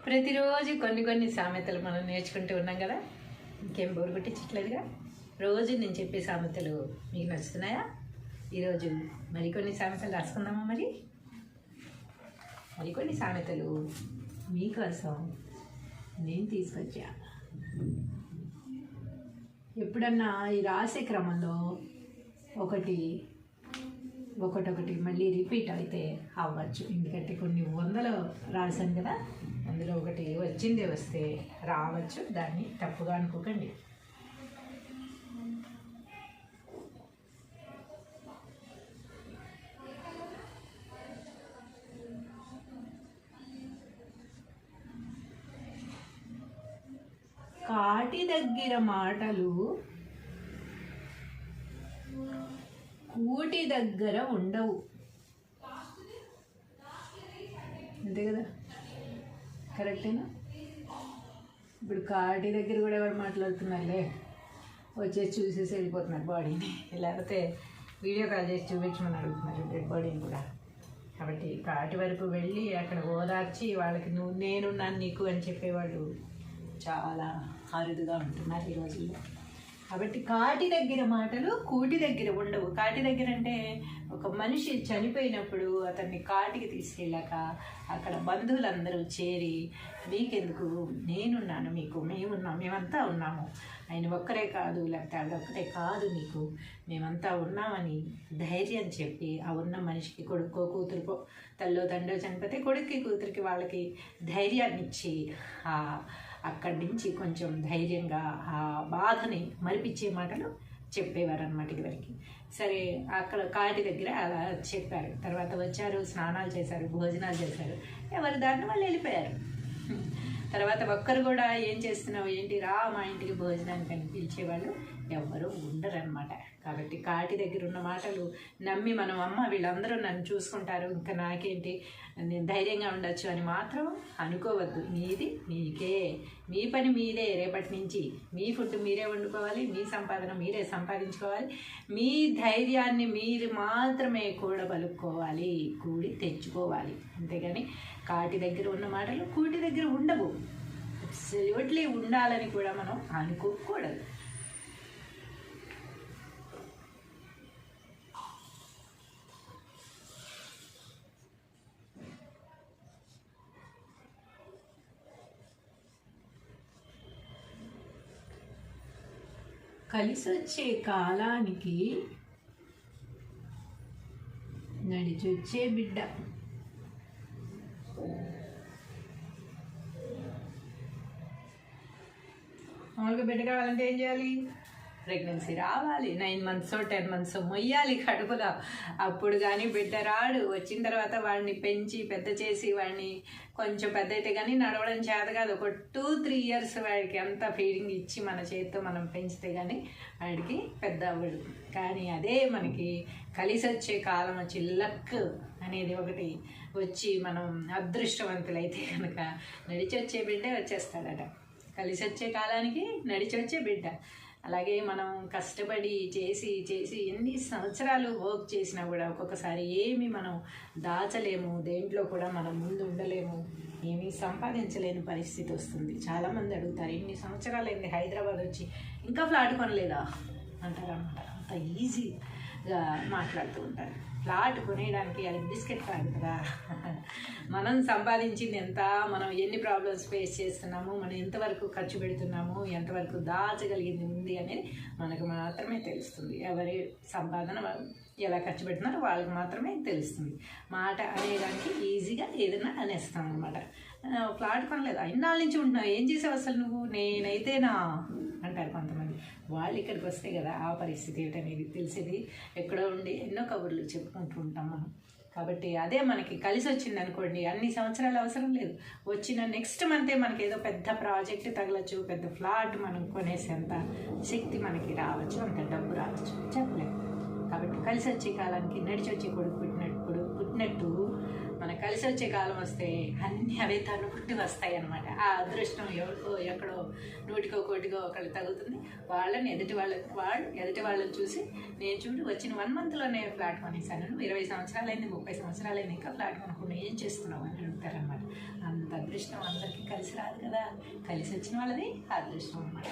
ప్రతిరోజు కొన్ని కొన్ని సామెతలు మనం నేర్చుకుంటూ ఉన్నాం కదా. ఇంకేం బోరు కొట్టించట్లేదుగా. రోజు నేను చెప్పే సామెతలు మీకు నచ్చుతున్నాయా? ఈరోజు మరికొన్ని సామెతలు రాసుకుందామా? మరికొన్ని సామెతలు మీకోసం నేను తీసుకొచ్చా. ఎప్పుడన్నా ఈ రాసే క్రమంలో ఒకటి మళ్ళీ రిపీట్ అయితే అవ్వచ్చు. ఎందుకంటే కొన్ని వందలు రాశాను కదా, అందులో ఒకటి వచ్చిందే వస్తే రావచ్చు. దాన్ని తప్పుగా అనుకోకండి. కాటి దగ్గర మాటలు కూటి దగ్గర ఉండవు. అంతే కదా, కరెక్టేనా? ఇప్పుడు కాటి దగ్గర కూడా ఎవరు మాట్లాడుతున్నారులే, వచ్చేసి చూసేసి వెళ్ళిపోతున్నారు బాడీని, లేకపోతే వీడియో కాల్ చేసి చూపించమని అడుగుతున్నారు డెడ్ బాడీని కూడా. కాబట్టి కాటి వరకు వెళ్ళి అక్కడ ఓదార్చి వాళ్ళకి నేనున్నాను నీకు అని చెప్పేవాళ్ళు చాలా అరుదుగా ఉంటున్నారు ఈ రోజుల్లో. కాబట్టి కాటి దగ్గర మాటలు కూటి దగ్గర ఉండవు. కాటి దగ్గర అంటే ఒక మనిషి చనిపోయినప్పుడు అతన్ని కాటికి తీసుకెళ్ళాక అక్కడ బంధువులందరూ చేరి మీకెందుకు, నేనున్నాను మీకు, మేమంతా ఉన్నాము, ఆయన ఒక్కరే కాదు, లేకపోతే అదొక్కటే కాదు, మీకు మేమంతా ఉన్నామని ధైర్యం చెప్పి ఆ ఉన్న మనిషికి కొడుకో కూతురుకో తల్లో తండ్రో చనిపోతే కొడుక్కి కూతురికి వాళ్ళకి ధైర్యాన్ని ఇచ్చి అక్కడి నుంచి కొంచెం ధైర్యంగా ఆ బాధని మరిపించే మాటలు చెప్పేవారు అన్నమాట ఇదివరకు. సరే, అక్కడ కాటి దగ్గర అలా చెప్పారు. తర్వాత వచ్చారు, స్నానాలు చేశారు, భోజనాలు చేశారు, ఎవరి దారిని వాళ్ళు వెళ్ళిపోయారు. తర్వాత ఒక్కరు కూడా ఏం చేస్తున్నావు ఏంటి, రా మా ఇంటికి భోజనానికి అని పిలిచేవాళ్ళు ఎవ్వరూ ఉండరన్నమాట. కాబట్టి కాటి దగ్గర ఉన్న మాటలు నమ్మి మనం అమ్మ వీళ్ళందరూ నన్ను చూసుకుంటారు, ఇంకా నాకేంటి, నేను ధైర్యంగా ఉండొచ్చు అని మాత్రం అనుకోవద్దు. మీది మీకే, మీ పని మీదే. రేపటి నుంచి మీ ఫుడ్ మీరే వండుకోవాలి, మీ సంపాదన మీరే సంపాదించుకోవాలి, మీ ధైర్యాన్ని మీరు మాత్రమే కూడబలుక్కోవాలి, కూడి తెచ్చుకోవాలి. అంతేగాని కాటి దగ్గర ఉన్న మాటలు కూటి దగ్గర ఉండవు. అబ్సల్యూట్లీ ఉండాలని కూడా మనం అనుకోకూడదు. కలిసొచ్చే కాలానికి నడిచొచ్చే బిడ్డ. మామూలుగా బిడ్డ కావాలంటే ఏం చేయాలి? ప్రెగ్నెన్సీ రావాలి, 9 months 10 months మొయ్యాలి కడుపులో. అప్పుడు కానీ బిడ్డ రాడు. వచ్చిన తర్వాత వాడిని పెంచి పెద్ద చేసి వాడిని కొంచెం పెద్ద అయితే కానీ నడవడం చేత కాదు. ఒక 2-3 years వాడికి అంత ఫీడింగ్ ఇచ్చి మన చేతితో మనం పెంచితే కానీ వాడికి పెద్ద అవ్వడు. కానీ అదే మనకి కలిసి వచ్చే కాలం వచ్చి లక్ అనేది ఒకటి వచ్చి మనం అదృష్టవంతులైతే కనుక నడిచి వచ్చే బిడ్డే వచ్చేస్తాడట. కలిసి వచ్చే కాలానికి నడిచి వచ్చే బిడ్డ. అలాగే మనం కష్టపడి చేసి ఎన్ని సంవత్సరాలు వర్క్ చేసినా కూడా ఒక్కొక్కసారి ఏమి మనం దాచలేము, దేంట్లో కూడా మనం ముందు ఉండలేము, ఏమీ సంపాదించలేని పరిస్థితి వస్తుంది. చాలామంది అడుగుతారు, ఇన్ని సంవత్సరాలు అయింది హైదరాబాద్ వచ్చి ఇంకా ఫ్లాట్ కొనలేదా అంటారన్నమాట. అంత ఈజీగా మాట్లాడుతూ ఉంటారు. ఫ్లాట్ కొనేయడానికి అది బిస్కెట్ కాదు కదా. మనం సంపాదించింది ఎంత, మనం ఎన్ని ప్రాబ్లమ్స్ ఫేస్ చేస్తున్నాము, మనం ఎంతవరకు ఖర్చు పెడుతున్నాము, ఎంతవరకు దాచగలిగింది ఉంది అనేది మనకు మాత్రమే తెలుస్తుంది. ఎవరి సంపాదన ఎలా ఖర్చు పెడుతున్నారో వాళ్ళకి మాత్రమే తెలుస్తుంది. మాట అనేదానికి ఈజీగా ఏదైనా అనేస్తాం అన్నమాట. ఫ్లాట్ కొనలేదు, ఇన్నాళ్ళ నుంచి ఉంటున్నావు, ఏం చేసావు అసలు నువ్వు, నేనైతేనా అంటారు కొంతమంది. వాళ్ళు ఇక్కడికి వస్తే కదా ఆ పరిస్థితి ఏంటనేది తెలిసేది. ఎక్కడో ఉండి ఎన్నో కబుర్లు చెప్పుకుంటూ ఉంటాం మనం. కాబట్టి అదే మనకి కలిసి వచ్చింది అనుకోండి, అన్ని సంవత్సరాలు అవసరం లేదు. వచ్చిన నెక్స్ట్ మంతే మనకి ఏదో పెద్ద ప్రాజెక్ట్ తగలచ్చు, పెద్ద ఫ్లాట్ మనం కొనేసేంత శక్తి మనకి రావచ్చు, అంత డబ్బు రావచ్చు, చెప్పలేము. కాబట్టి కలిసి వచ్చే కాలానికి నడిచి వచ్చే కొడుకు పుట్టినట్టు మనకు కలిసి వచ్చే కాలం వస్తే అన్నీ అవే తను పుట్టి వస్తాయి అన్నమాట. ఆ అదృష్టం ఎవరికో ఎక్కడో 100కో 1కోటికో ఒకళ్ళు తగులుతుంది. వాళ్ళని ఎదుటి వాళ్ళని చూసి నేను చూడు వచ్చిన 1 monthలోనే ఫ్లాట్ కొనేసాను, 20 సంవత్సరాలైంది 30 సంవత్సరాలైంది ఇంకా ఫ్లాట్ కొనుక్కున్నా, ఏం చేస్తున్నావు అని అడుగుతారనమాట. అంత అదృష్టం అందరికీ కలిసి రాదు కదా, కలిసి వచ్చిన వాళ్ళది అదృష్టం అన్నమాట.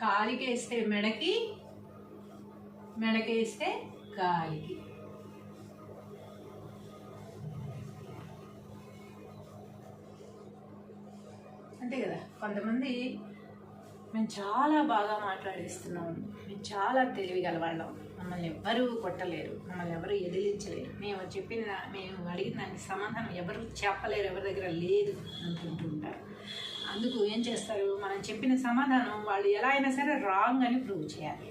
కాలికి వేస్తే మెడకి, మెడకి వేస్తే కాలికి. అంతే కదా. కొంతమంది మేము చాలా బాగా మాట్లాడేస్తున్నాం, మేము చాలా తెలివిగలవాళ్ళం, మమ్మల్ని ఎవ్వరూ కొట్టలేరు, మమ్మల్ని ఎవరు ఎదిరించలేరు, మేము అడిగిన దానికి సమాధానం ఎవరు చెప్పలేరు, ఎవరి దగ్గర లేదు అనుకుంటూ ఉంటారు. అందుకు ఏం చేస్తారు, మనం చెప్పిన సమాధానం వాళ్ళు ఎలా అయినా సరే రాంగ్ అని ప్రూవ్ చేయాలి.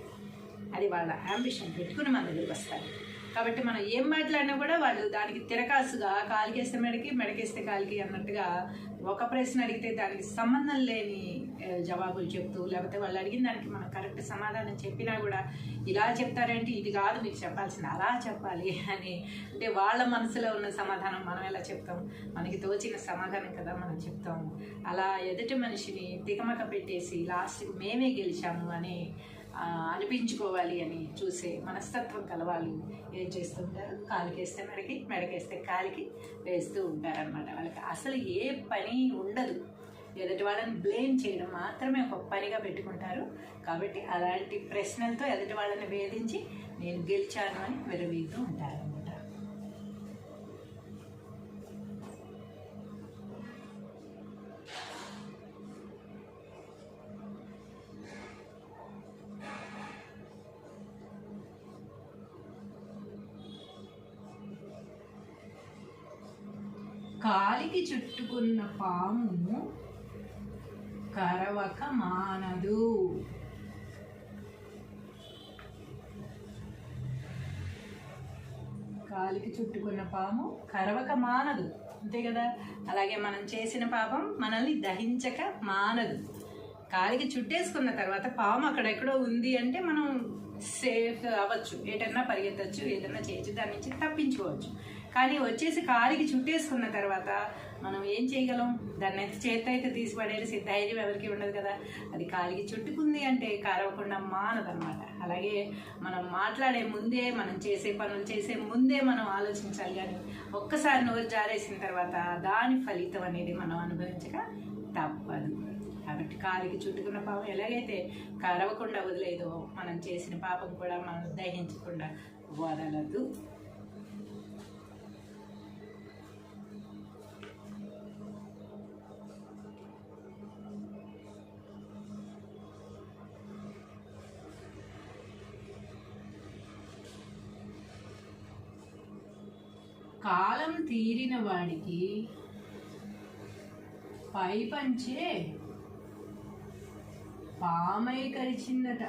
అది వాళ్ళ యాంబిషన్ పెట్టుకుని మన దగ్గరికి వస్తారు. కాబట్టి మనం ఏం మాట్లాడినా కూడా వాళ్ళు దానికి తిరకాసుగా కాలికేస్తే మెడకి, మెడకేస్తే కాలికి అన్నట్టుగా ఒక ప్రశ్న అడిగితే దానికి సంబంధం లేని జవాబులు చెప్తూ, లేకపోతే వాళ్ళు అడిగిన దానికి మనం కరెక్ట్ సమాధానం చెప్పినా కూడా ఇలా చెప్తారేంటి, ఇది కాదు మీకు చెప్పాల్సింది, అలా చెప్పాలి అని. అంటే వాళ్ళ మనసులో ఉన్న సమాధానం మనం ఎలా చెప్తాం, మనకి తోచిన సమాధానం కదా మనం చెప్తాము. అలా ఎదుటి మనిషిని తికమక పెట్టేసి లాస్ట్కి మేమే గెలిచాము అని అనిపించుకోవాలి అని చూసే మనస్తత్వం కలవాళ్ళు ఏం చేస్తూ ఉంటారు, కాలికేస్తే మెడకి, మెడకేస్తే కాలికి వేస్తూ ఉంటారనమాట. వాళ్ళకి అసలు ఏ పని ఉండదు, ఎదుటి వాళ్ళని బ్లేమ్ చేయడం మాత్రమే ఒక పనిగా పెట్టుకుంటారు. కాబట్టి అలాంటి ప్రశ్నలతో ఎదుటి వాళ్ళని వేధించి నేను గెలిచాను అని విరవీగుతూ ఉంటారు. కాలికి చుట్టుకున్న పాము కరవక మానదు. కాలికి చుట్టుకున్న పాము కరవక మానదు, అంతే కదా. అలాగే మనం చేసిన పాపం మనల్ని దహించక మానదు. కాలికి చుట్టేసుకున్న తర్వాత పాము అక్కడెక్కడో ఉంది అంటే మనం సేఫ్ అవ్వచ్చు, ఏటన్నా పరిగెత్తచ్చు, ఏదన్నా చేయొచ్చు, దాని నుంచి తప్పించుకోవచ్చు. కానీ వచ్చేసి కాలికి చుట్టేసుకున్న తర్వాత మనం ఏం చేయగలం, దాన్ని చేతి అయితే తీసి పడేసి ధైర్యం ఎవరికి ఉండదు కదా. అది కాలికి చుట్టుకుంది అంటే కారవకుండా మానదనమాట. అలాగే మనం మాట్లాడే ముందే, మనం చేసే పనులు చేసే ముందే మనం ఆలోచించాలి. కానీ ఒక్కసారి నోరు జారేసిన తర్వాత దాని ఫలితం అనేది మనం అనుభవించక తప్పదు. కాబట్టి కాలికి చుట్టుకున్న పాపం ఎలాగైతే కరవకుండా వదిలేదో, మనం చేసిన పాపం కూడా మనం దహించకుండా వదలదు. కాలం తీరిన వాడికి పై పంచే పామై కరిచిందట.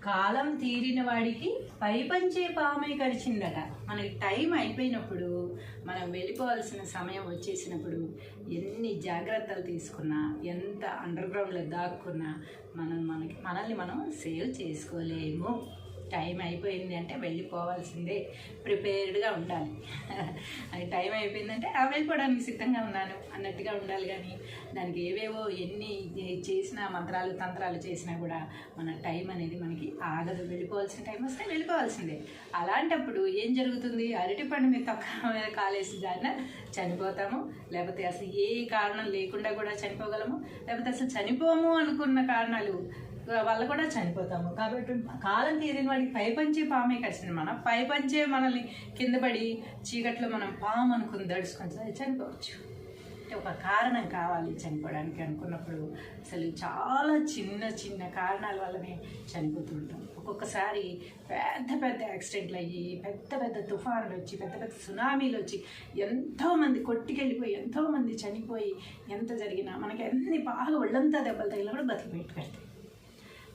కాలం తీరిన వాడికి పై పంచే పామై కరిచిందట. మనకి టైం అయిపోయినప్పుడు, మనం వెళ్ళిపోవాల్సిన సమయం వచ్చేసినప్పుడు ఎన్ని జాగ్రత్తలు తీసుకున్నా, ఎంత అండర్ గ్రౌండ్లో దాక్కున్నా మనల్ని మనం సేవ్ చేసుకోలేము. టైం అయిపోయింది అంటే వెళ్ళిపోవాల్సిందే, ప్రిపేర్డ్గా ఉండాలి. అది టైం అయిపోయిందంటే వెళ్ళిపోవడానికి సిద్ధంగా ఉన్నాను అన్నట్టుగా ఉండాలి. కానీ దానికి ఏవేవో ఎన్ని చేసినా, మంత్రాలు తంత్రాలు చేసినా కూడా మన టైం అనేది మనకి ఆగదు. వెళ్ళిపోవాల్సిన టైం వస్తే వెళ్ళిపోవాల్సిందే. అలాంటప్పుడు ఏం జరుగుతుంది, అరటిపండు మీద తొక్క మీద కాలేసి దాన్ని చనిపోతాము, లేకపోతే అసలు ఏ కారణం లేకుండా కూడా చనిపోగలము, లేకపోతే అసలు చనిపోము అనుకున్న కారణాలు వల్ల కూడా చనిపోతాము. కాబట్టి కాలం తీరిన వాడికి పై పంచే పామే కరిచింది. మనం పై పంచే మనల్ని కింద పడి చీకట్లో మనం పాము అనుకుని దడుచుకొని చనిపోవచ్చు. అంటే ఒక కారణం కావాలి చనిపోవడానికి అనుకున్నప్పుడు అసలు చాలా చిన్న చిన్న కారణాల వల్లనే చనిపోతుంటాం. ఒక్కొక్కసారి పెద్ద పెద్ద యాక్సిడెంట్లు అయ్యి, పెద్ద పెద్ద తుఫానులు వచ్చి, పెద్ద పెద్ద సునామీలు వచ్చి ఎంతోమంది కొట్టుకెళ్ళిపోయి, ఎంతోమంది చనిపోయి, ఎంత జరిగినా మనకి ఎన్ని బాగా ఒళ్ళంతా దెబ్బలు తగిలినా కూడా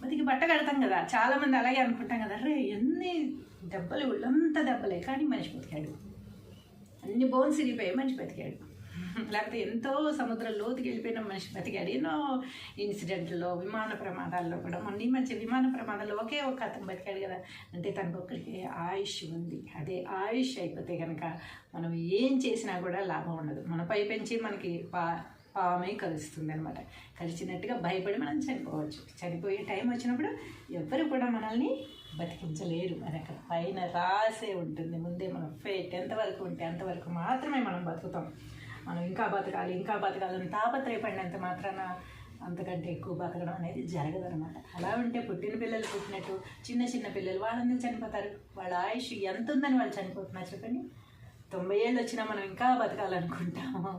బతికి బట్ట కడతాం కదా. చాలామంది అలాగే అనుకుంటాం కదా, అరే ఎన్ని దెబ్బలు, ఒళ్ళంతా దెబ్బలే కానీ మనిషి బతికాడు, అన్ని బోన్స్ ఇరిగిపోయాయి, మనిషి బతికాడు. లేకపోతే ఎంతో సముద్రం లోతుకి వెళ్ళిపోయిన మనిషి బతికాడు. ఎన్నో ఇన్సిడెంట్లో, విమాన ప్రమాదాల్లో కూడా. మొన్న ఈ మధ్య విమాన ప్రమాదంలో ఒకే ఒక అతను బతికాడు కదా. అంటే తనకు ఒక్కడికి ఆయుష్ ఉంది. అదే ఆయుష్ అయిపోతే కనుక మనం ఏం చేసినా కూడా లాభం ఉండదు. మన పై పెంచి మనకి పామే కలుస్తుంది అనమాట. కలిసినట్టుగా భయపడి మనం చనిపోవచ్చు. చనిపోయే టైం వచ్చినప్పుడు ఎవ్వరు కూడా మనల్ని బతికించలేరు. అది అక్కడ పైన రాసే ఉంటుంది ముందే. మనం ఫేట్ ఎంతవరకు ఉంటే అంతవరకు మాత్రమే మనం బతుకుతాం. మనం ఇంకా బతకాలని తాపత్రయపడినంత మాత్రాన అంతకంటే ఎక్కువ బతకడం అనేది జరగదు అనమాట. అలా ఉంటే పుట్టిన పిల్లలు పుట్టినట్టు చిన్న పిల్లలు వాళ్ళందరూ చనిపోతారు. వాళ్ళ ఆయుష్ ఎంత ఉందని వాళ్ళు చనిపోతున్నారు చెప్పండి. 90 ఏళ్ళు వచ్చినా మనం ఇంకా బతకాలనుకుంటాము.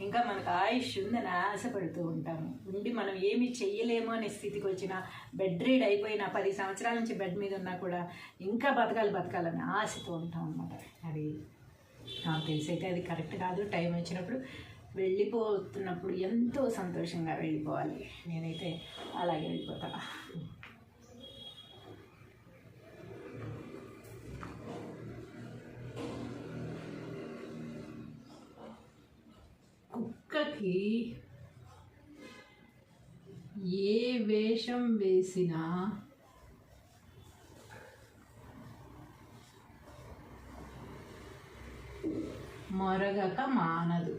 ఇంకా మనకు ఆయుష్ ఉందని ఆశపడుతూ ఉంటాము. ఉండి మనం ఏమి చెయ్యలేము అనే స్థితికి వచ్చినా, బెడ్ రీడ్ అయిపోయినా, 10 సంవత్సరాల నుంచి బెడ్ మీద ఉన్నా కూడా ఇంకా బతకాలని ఆశతో ఉంటాం అన్నమాట. అది నాకు తెలిసైతే అది కరెక్ట్ కాదు. టైం వచ్చినప్పుడు వెళ్ళిపోతున్నప్పుడు ఎంతో సంతోషంగా వెళ్ళిపోవాలి. నేనైతే అలాగే వెళ్ళిపోతా. కుక్కకి ఏ వేషం వేసినా మొరగక మానదు.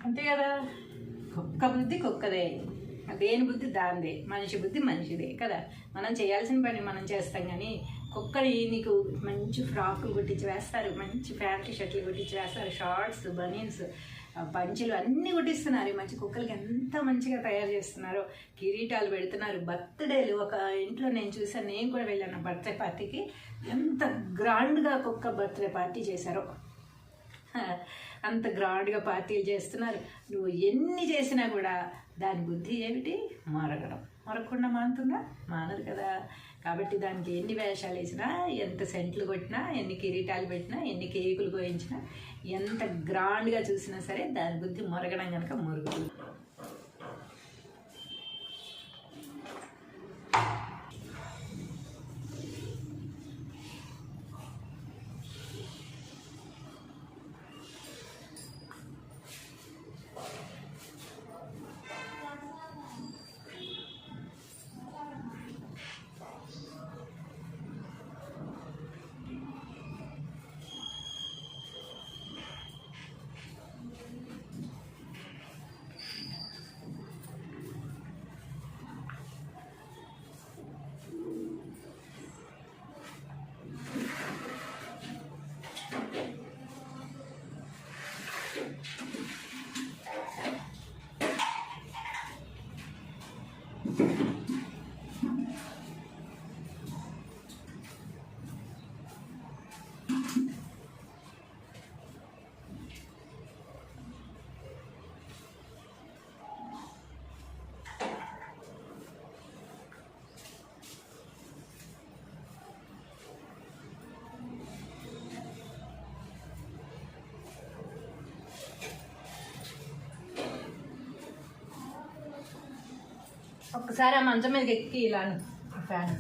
అంతే కదా. కుక్క బుద్ధి కుక్కదే, దేని బుద్ధి దాందే, మనిషి బుద్ధి మనిషిదే కదా. మనం చేయాల్సిన పని మనం చేస్తాం. కానీ కుక్కని నీకు మంచి ఫ్రాకులు కుట్టించి వేస్తారు, మంచి ప్యాంటు షర్ట్లు కుట్టించి వేస్తారు, షార్ట్స్, బనీన్స్, పంచులు అన్నీ కుట్టిస్తున్నారు. మంచి కుక్కలకి ఎంత మంచిగా తయారు చేస్తున్నారో, కిరీటాలు పెడుతున్నారు. బర్త్డేలు ఒక ఇంట్లో నేను చూసాను, నేను కూడా వెళ్ళాను బర్త్డే పార్టీకి. ఎంత గ్రాండ్గా కుక్క బర్త్డే పార్టీ చేశారో, అంత గ్రాండ్గా పార్టీలు చేస్తున్నారు. నువ్వు ఎన్ని చేసినా కూడా దాని బుద్ధి ఏమిటి? మొరగడం. మొరగకుండా మానుతుందా? మానదు కదా. కాబట్టి దానికి ఎన్ని వేషాలు వేసినా, ఎంత సెంట్లు కొట్టినా, ఎన్ని కిరీటాలు పెట్టినా, ఎన్ని కేకులు కోయించినా, ఎంత గ్రాండ్గా చూసినా సరే దాని బుద్ధి మొరగడం కనుక మొరుగుతుంది. ఒక్కసారి ఆ మంచం మీదకి ఎక్కి ఇలా ఫ్యాన్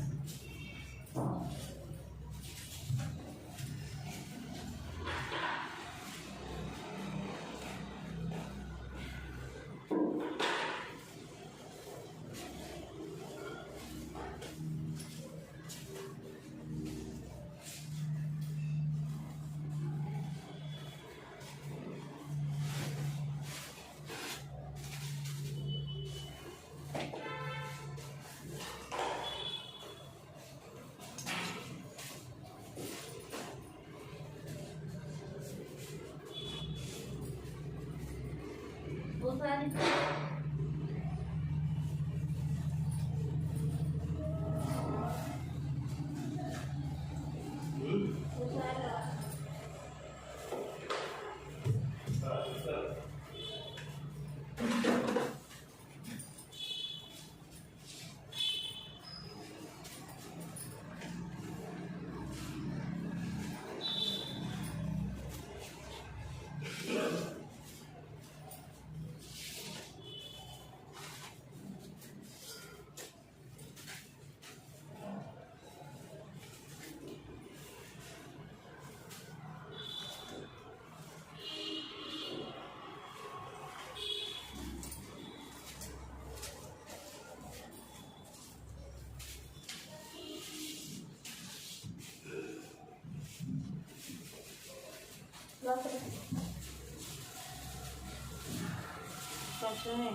కష్టమే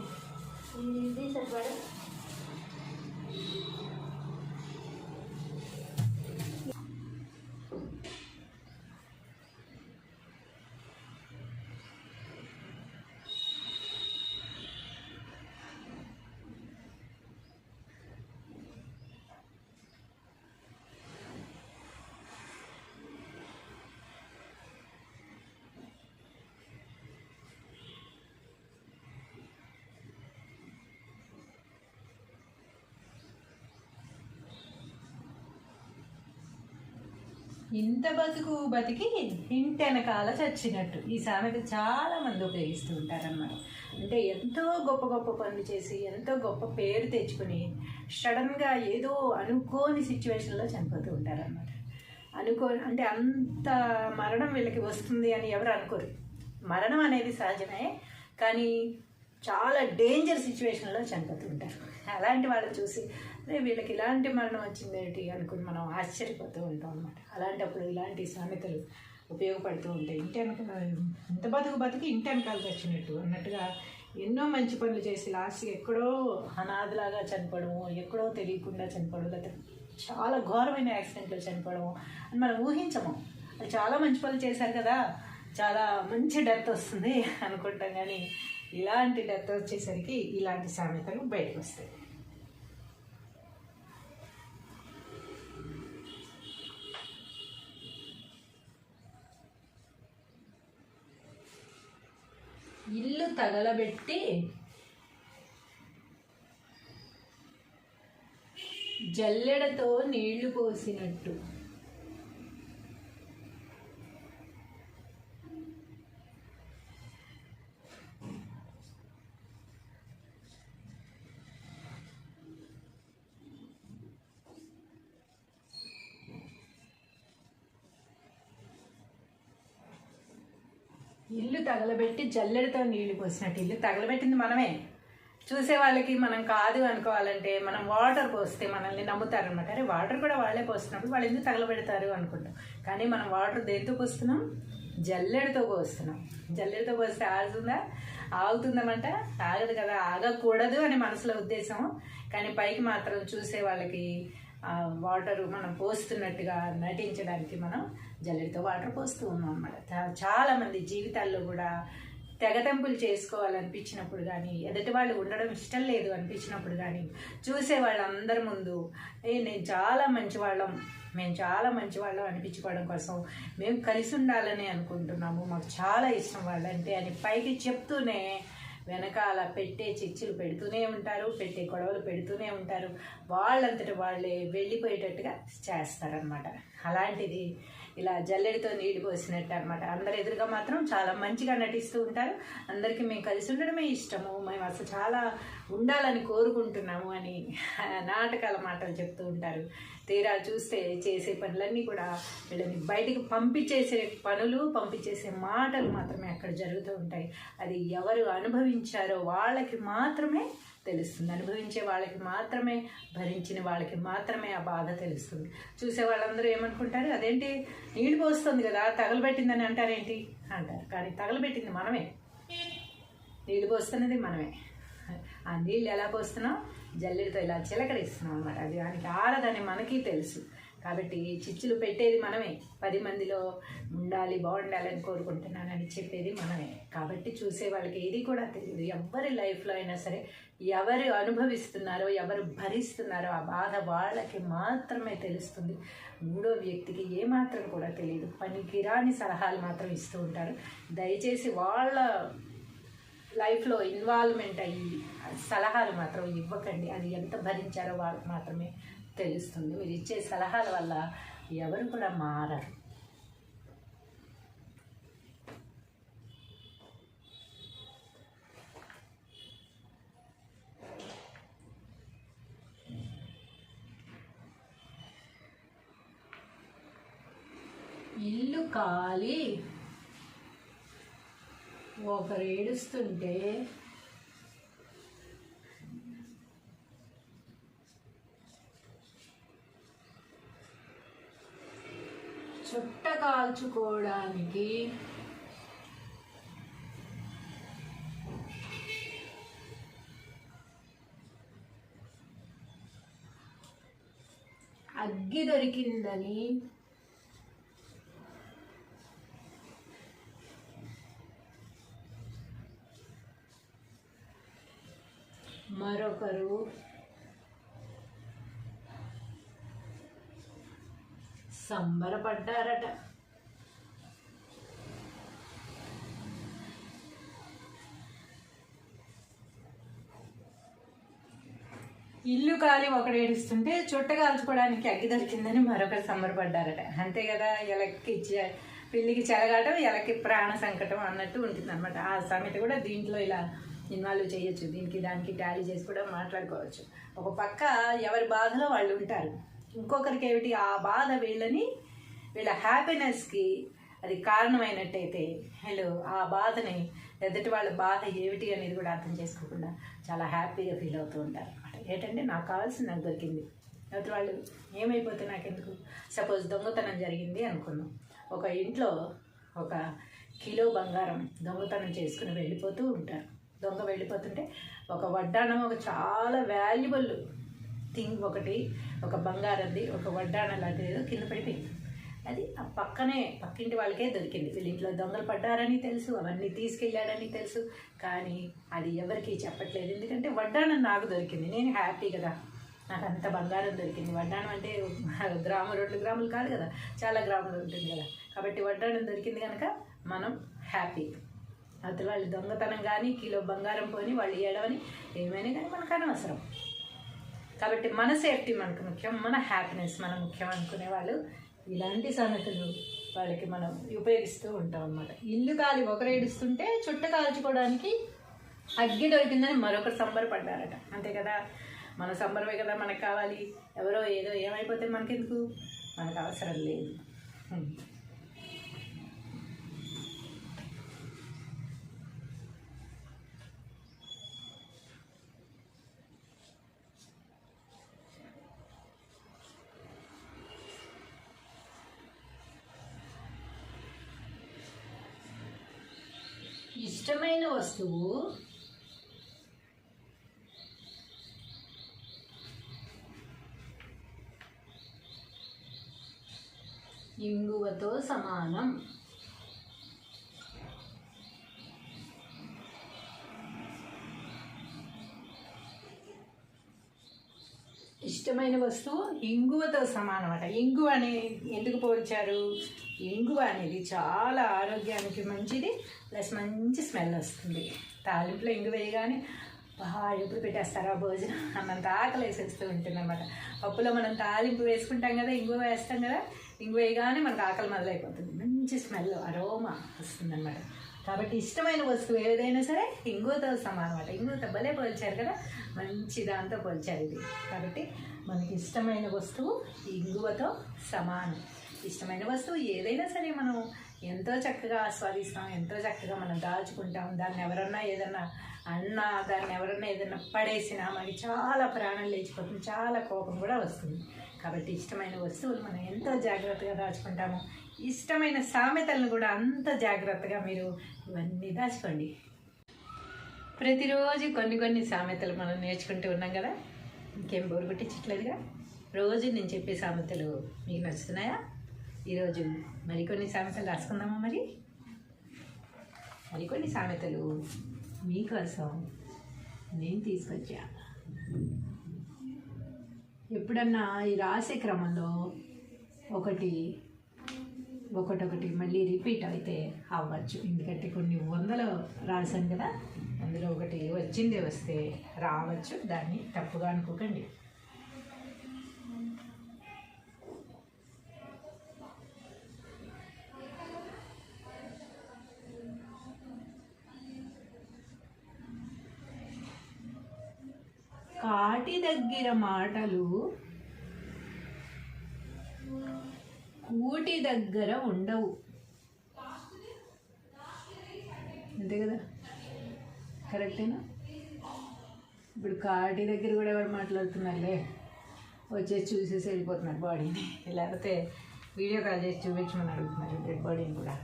ఇది సరిపడ. ఇంత బతుకు బతికి ఇంటెనకాల చచ్చినట్టు ఈ సామెత చాలా మంది ఉపయోగిస్తూ ఉంటారన్నమాట. అంటే ఎంతో గొప్ప గొప్ప పనులు చేసి ఎంతో గొప్ప పేరు తెచ్చుకుని సడన్గా ఏదో అనుకోని సిచ్యువేషన్లో చనిపోతూ ఉంటారన్నమాట. అంటే అంత మరణం వీళ్ళకి వస్తుంది అని ఎవరు అనుకోరు. మరణం అనేది సహజమే, కానీ చాలా డేంజర్ సిచ్యువేషన్లో చనిపోతూ ఉంటారు. అలాంటి వాళ్ళని చూసి వీళ్ళకి ఇలాంటి మరణం వచ్చిందేంటి అనుకుని మనం ఆశ్చర్యపోతూ ఉంటాం అన్నమాట. అలాంటప్పుడు ఇలాంటి సామెతలు ఉపయోగపడుతూ ఉంటాయి. ఇంత బతుకు బతికి ఇంటి వెనకాల వచ్చినట్టు అన్నట్టుగా ఎన్నో మంచి పనులు చేసి లాస్ట్ ఎక్కడో అనాథలాగా చనిపోవడము, ఎక్కడో తెలియకుండా చనిపోవడం, లేకపోతే చాలా ఘోరమైన యాక్సిడెంట్లో చనిపోవడము అని మనం ఊహించము. అది చాలా మంచి పనులు చేశారు కదా, చాలా మంచి డెత్ వస్తుంది అనుకుంటాం, కానీ ఇలాంటి డెత్ వచ్చేసరికి ఇలాంటి సామెతలు బయటకు వస్తాయి. ఇల్లు తగలబెట్టి జల్లెడతో నీళ్లు పోసినట్టు. ఇల్లు తగలబెట్టి జల్లెడతో నీళ్లు పోసినట్టు. ఇల్లు తగలబెట్టింది మనమే. చూసే వాళ్ళకి మనం కాదు అనుకోవాలంటే మనం వాటర్ పోస్తే మనల్ని నమ్ముతారనమాట. అరే వాటర్ కూడా వాళ్ళే పోస్తున్నప్పుడు వాళ్ళు ఎందుకు తగలబెడతారు అనుకుంటాం. కానీ మనం వాటర్ దేంతో పోస్తున్నాం? జల్లెడతో పోస్తున్నాం. జల్లెడతో పోస్తే ఆగుతుందమంట? ఆగదు కదా, ఆగకూడదు అని మనసులో ఉద్దేశం. కానీ పైకి మాత్రం చూసే వాళ్ళకి వాటర్ మనం పోస్తున్నట్టుగా నటించడానికి మనం జల్లెడతో వాటర్ పోస్తూ ఉన్నాం అన్నమాట. చాలామంది జీవితాల్లో కూడా తెగతెంపులు చేసుకోవాలనిపించినప్పుడు కానీ, ఎదుటి వాళ్ళు ఉండడం ఇష్టం లేదు అనిపించినప్పుడు కానీ, చూసే వాళ్ళందరి ముందు నేను చాలా మంచివాళ్ళం, మేము చాలా మంచివాళ్ళం అనిపించుకోవడం కోసం మేము కలిసి ఉండాలని అనుకుంటున్నాము, మాకు చాలా ఇష్టం వాళ్ళంటే అని పైకి చెప్తూనే వెనకాల పెట్టే చిచ్చులు పెడుతూనే ఉంటారు, పెట్టే గొడవలు పెడుతూనే ఉంటారు. వాళ్ళంతటి వాళ్ళే వెళ్ళిపోయేటట్టుగా చేస్తారనమాట. అలాంటిది ఇలా జల్లెడితో నీళ్ళు పోసినట్టు అనమాట. అందరి ఎదురుగా మాత్రం చాలా మంచిగా నటిస్తూ ఉంటారు. అందరికీ మేము కలిసి ఉండడమే ఇష్టము, మేము అసలు చాలా ఉండాలని కోరుకుంటున్నాము అని నాటకాల మాటలు చెప్తూ ఉంటారు. తీరా చూస్తే చేసే పనులన్నీ కూడా వీళ్ళని బయటికి పంపించేసే మాటలు మాత్రమే అక్కడ జరుగుతూ ఉంటాయి. అది ఎవరు అనుభవించారో వాళ్ళకి మాత్రమే తెలుస్తుంది. అనుభవించే వాళ్ళకి మాత్రమే, భరించిన వాళ్ళకి మాత్రమే ఆ బాధ తెలుస్తుంది. చూసే వాళ్ళందరూ ఏమనుకుంటారు, అదేంటి నీళ్ళు పోస్తుంది కదా తగలబెట్టిందని అంటారేంటి అంటారు. కానీ తగలబెట్టింది మనమే, నీళ్ళు పోస్తున్నది మనమే. ఆ నీళ్ళు ఎలా పోస్తున్నాం? జల్లెడితో ఇలా చిలకరిస్తున్నాం అన్నమాట. అది దానికి ఆరదని మనకి తెలుసు. కాబట్టి చిచ్చులు పెట్టేది మనమే, 10 మందిలో ఉండాలి, బాగుండాలని కోరుకుంటున్నానని చెప్పేది మనమే. కాబట్టి చూసే వాళ్ళకి ఏది కూడా తెలియదు. ఎవరి లైఫ్లో అయినా సరే ఎవరు అనుభవిస్తున్నారో, ఎవరు భరిస్తున్నారో ఆ బాధ వాళ్ళకి మాత్రమే తెలుస్తుంది. మూడో వ్యక్తికి ఏమాత్రం కూడా తెలియదు. పనికిరాని సలహాలు మాత్రం ఇస్తూ ఉంటారు. దయచేసి వాళ్ళ లైఫ్లో ఇన్వాల్వ్మెంట్ అయ్యి సలహాలు మాత్రం ఇవ్వకండి. అది ఎంత భరించారో వాళ్ళకి మాత్రమే తెలుస్తుంది. మీరు ఇచ్చే సలహాల వల్ల ఎవరు కూడా మారరు. ఇల్లు కాలి ఒకరు ఏడుస్తుంటే చుట్ట కాల్చుకోవడానికి దొరికిందని మరొకరు సంబరపడ్డారట. ఇల్లు కాలి ఒకడు ఏడుస్తుంటే చుట్ట కాల్చుకోవడానికి అగ్గి దొరికిందని మరొకరు సంబరపడ్డారట. అంతే కదా, ఎలక్కి పిల్లికి చెలగాటం ఎలకి ప్రాణ సంకటం అన్నట్టు ఉంటుంది అనమాట. ఆ సామెత కూడా దీంట్లో ఇలా ఇన్వాల్వ్ చేయొచ్చు. దీనికి దానికి టాలీ చేసి కూడా మాట్లాడుకోవచ్చు. ఒక పక్క ఎవరి బాధలో వాళ్ళు ఉంటారు, ఇంకొకరికి ఏమిటి ఆ బాధ వీళ్ళ హ్యాపీనెస్కి అది కారణమైనట్టయితే హలో ఆ బాధని ఎదుటి వాళ్ళ బాధ ఏమిటి అనేది కూడా అర్థం చేసుకోకుండా చాలా హ్యాపీగా ఫీల్ అవుతూ ఉంటారు అనమాట. ఏంటంటే నాకు కావాల్సింది నాకు దొరికింది, ఎదుటి వాళ్ళు ఏమైపోతే నాకెందుకు. సపోజ్ దొంగతనం జరిగింది అనుకుందాం. ఒక ఇంట్లో 1 కిలో బంగారం దొంగతనం చేసుకుని వెళ్ళిపోతూ ఉంటారు. దొంగ వెళ్ళిపోతుంటే ఒక వడ్డాణం, ఒక చాలా వాల్యుబుల్ థింగ్ ఒకటి, ఒక బంగారంది ఒక వడ్డాణం లాంటిది ఏదో కింద పడిపోయింది. అది ఆ పక్కింటి వాళ్ళకే దొరికింది. వీళ్ళ ఇంట్లో దొంగలు పడ్డారని తెలుసు, అవన్నీ తీసుకెళ్ళాడని తెలుసు, కానీ అది ఎవరికి చెప్పట్లేదు. ఎందుకంటే వడ్డాణం నాకు దొరికింది, నేను హ్యాపీ కదా, నాకు అంత బంగారం దొరికింది. వడ్డాణం అంటే గ్రాము 2 గ్రాములు కాదు కదా, చాలా గ్రాములు ఉంటుంది కదా. కాబట్టి వడ్డాణం దొరికింది కనుక మనం హ్యాపీ. అతను వాళ్ళు దొంగతనం కానీ కిలో బంగారం పోని వాళ్ళు ఏడవని ఏమైనా కానీ మనకు అనవసరం. కాబట్టి మన సేఫ్టీ మనకు ముఖ్యం, మన హ్యాపీనెస్ మన ముఖ్యం అనుకునే వాళ్ళు ఇలాంటి సామెతలు వాళ్ళకి మనం ఉపయోగిస్తూ ఉంటాం అన్నమాట. ఇల్లు కాలి ఒకరు ఏడుస్తుంటే చుట్ట కాల్చుకోవడానికి అగ్గి దొరికిందని మరొకరు సంబరపడ్డారట. అంతే కదా, మన సంబరమే కదా మనకు కావాలి. ఎవరో ఏదో ఏమైపోతే మనకెందుకు, మనకు అవసరం లేదు. ఇష్టమైన వస్తువు ఇంగువతో సమానం. ఇష్టమైన వస్తువు ఇంగువతో సమానం అట. ఇంగువ అని ఎందుకు పోల్చారు? ఇంగువ అనేది చాలా ఆరోగ్యానికి మంచిది, ప్లస్ మంచి స్మెల్ వస్తుంది. తాలింపులో ఇంగువ వేయగానే ఎప్పుడు పెట్టేస్తారా భోజనం అన్నంత ఆకలి వేసేస్తూ ఉంటుంది అనమాట. పప్పులో మనం తాలింపు వేసుకుంటాం కదా, ఇంగువ వేస్తాం కదా, ఇంగువ వేయగానే మనకు ఆకలి మొదలైపోతుంది. మంచి స్మెల్ అరోమా వస్తుంది అనమాట. కాబట్టి ఇష్టమైన వస్తువు ఏదైనా సరే ఇంగువతో సమానం అన్నమాట. ఇంగువతో భలే పోల్చారు కదా, మంచి దాంతో పోల్చారు ఇది. కాబట్టి మనకి ఇష్టమైన వస్తువు ఇంగువతో సమానం. ఇష్టమైన వస్తువు ఏదైనా సరే మనం ఎంతో చక్కగా ఆస్వాదిస్తాం, ఎంతో చక్కగా మనం దాచుకుంటాం. దాన్ని ఎవరన్నా ఏదన్నా అన్నా, దాన్ని ఎవరన్నా ఏదన్నా పడేసినా మనకి చాలా ప్రాణం లేచిపోతుంది, చాలా కోపం కూడా వస్తుంది. కాబట్టి ఇష్టమైన వస్తువులు మనం ఎంతో జాగ్రత్తగా దాచుకుంటాము. ఇష్టమైన సామెతలను కూడా అంత జాగ్రత్తగా మీరు ఇవన్నీ దాచుకోండి. ప్రతిరోజు కొన్ని సామెతలు మనం నేర్చుకుంటూ ఉన్నాం కదా, ఇంకేం బోరు కొట్టించట్లేదుగా. రోజు నేను చెప్పే సామెతలు మీకు నచ్చుతున్నాయా? ఈరోజు మరికొన్ని సామెతలు రాసుకుందామా? మరికొన్ని సామెతలు మీకోసం నేను తీసుకొచ్చా. ఎప్పుడన్నా ఈ రాసే క్రమంలో ఒకటి మళ్ళీ రిపీట్ అయితే అవ్వచ్చు. ఎందుకంటే కొన్ని వందలు రాశాను కదా, అందులో ఒకటి వచ్చిందే వస్తే రావచ్చు, దాన్ని తప్పుగా అనుకోకండి. కాటి దగ్గర మాటలు కూటి దగ్గర ఉండవు. అంతే కదా, కరెక్టేనా? ఇప్పుడు కాటి దగ్గర కూడా ఎవరు మాట్లాడుతున్నారులే, వచ్చేసి చూసేసి వెళ్ళిపోతున్నారు బాడీని, లేకపోతే వీడియో కాల్ చేసి చూపించమని అడుగుతున్నారు డెడ్ బాడీని కూడా.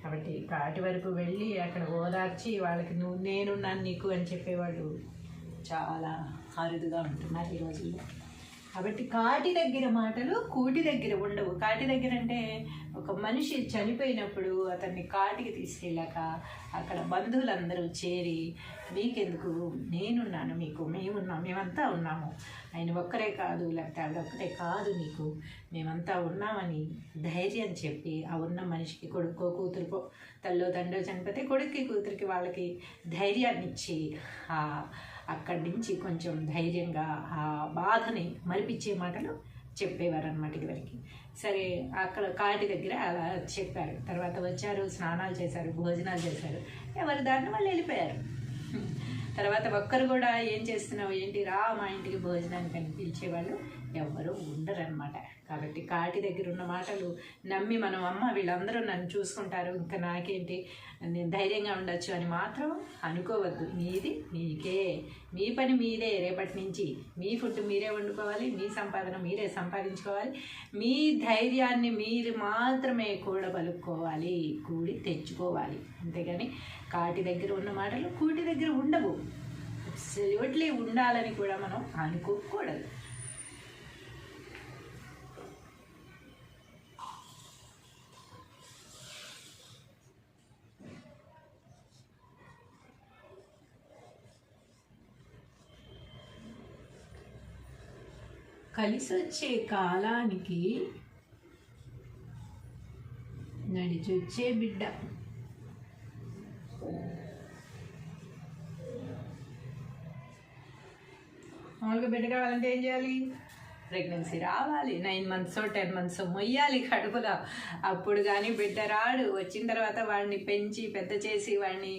కాబట్టి కాటి వరకు వెళ్ళి అక్కడ ఓదార్చి వాళ్ళకి నేనున్నాను నీకు అని చెప్పేవాళ్ళు చాలా అరుదుగా ఉంటున్నారు ఈ రోజుల్లో. కాబట్టి కాటి దగ్గర మాటలు కూటి దగ్గర ఉండవు. కాటి దగ్గర అంటే ఒక మనిషి చనిపోయినప్పుడు అతన్ని కాటికి తీసుకెళ్ళాక అక్కడ బంధువులందరూ చేరి మీకెందుకు, నేనున్నాను, మీకు మేమున్నాం, మేమంతా ఉన్నాము, ఆయన ఒక్కరే కాదు, లేకపోతే ఆవిడ ఒక్కరే కాదు, నీకు మేమంతా ఉన్నామని ధైర్యం చెప్పి ఆ ఉన్న మనిషికి కొడుకో కూతురుకో తల్లో తండ్రో చనిపోతే కొడుక్కి కూతురికి వాళ్ళకి ధైర్యాన్ని ఇచ్చి అక్కడి నుంచి కొంచెం ధైర్యంగా ఆ బాధని మరిపించే మాటలు చెప్పేవారు అనమాట ఇదివరకు. సరే అక్కడ కాటి దగ్గర అలా చెప్పారు. తర్వాత వచ్చారు, స్నానాలు చేశారు, భోజనాలు చేశారు, ఎవరి దారిని వాళ్ళు వెళ్ళిపోయారు. తర్వాత ఒక్కరు కూడా ఏం చేస్తున్నావు, ఏంటి, రా మా ఇంటికి భోజనానికి అని పిలిచేవాళ్ళు ఎవ్వరూ ఉండరన్నమాట. కాబట్టి కాటి దగ్గర ఉన్న మాటలు నమ్మి మనం అమ్మ వీళ్ళందరూ నన్ను చూసుకుంటారు, ఇంకా నాకేంటి, నేను ధైర్యంగా ఉండొచ్చు అని మాత్రం అనుకోవద్దు. మీది మీకే, మీ పని మీదే. రేపటి నుంచి మీ ఫుడ్ మీరే వండుకోవాలి, మీ సంపాదన మీరే సంపాదించుకోవాలి, మీ ధైర్యాన్ని మీరు మాత్రమే కూడబలుక్కోవాలి, కూడి తెచ్చుకోవాలి. అంతేగాని కాటి దగ్గర ఉన్న మాటలు కూటి దగ్గర ఉండవు. అబ్సల్యూట్లీ ఉండాలని కూడా మనం అనుకోకూడదు. కలిసొచ్చే కాలానికి నడిచొచ్చే బిడ్డ. మామూలుగా బిడ్డ కావాలంటే ఏం చేయాలి, ప్రెగ్నెన్సీ రావాలి, 9 months 10 months మొయ్యాలి కడుపులో. అప్పుడు కానీ బిడ్డ రాడు. వచ్చిన తర్వాత వాడిని పెంచి పెద్ద చేసి వాడిని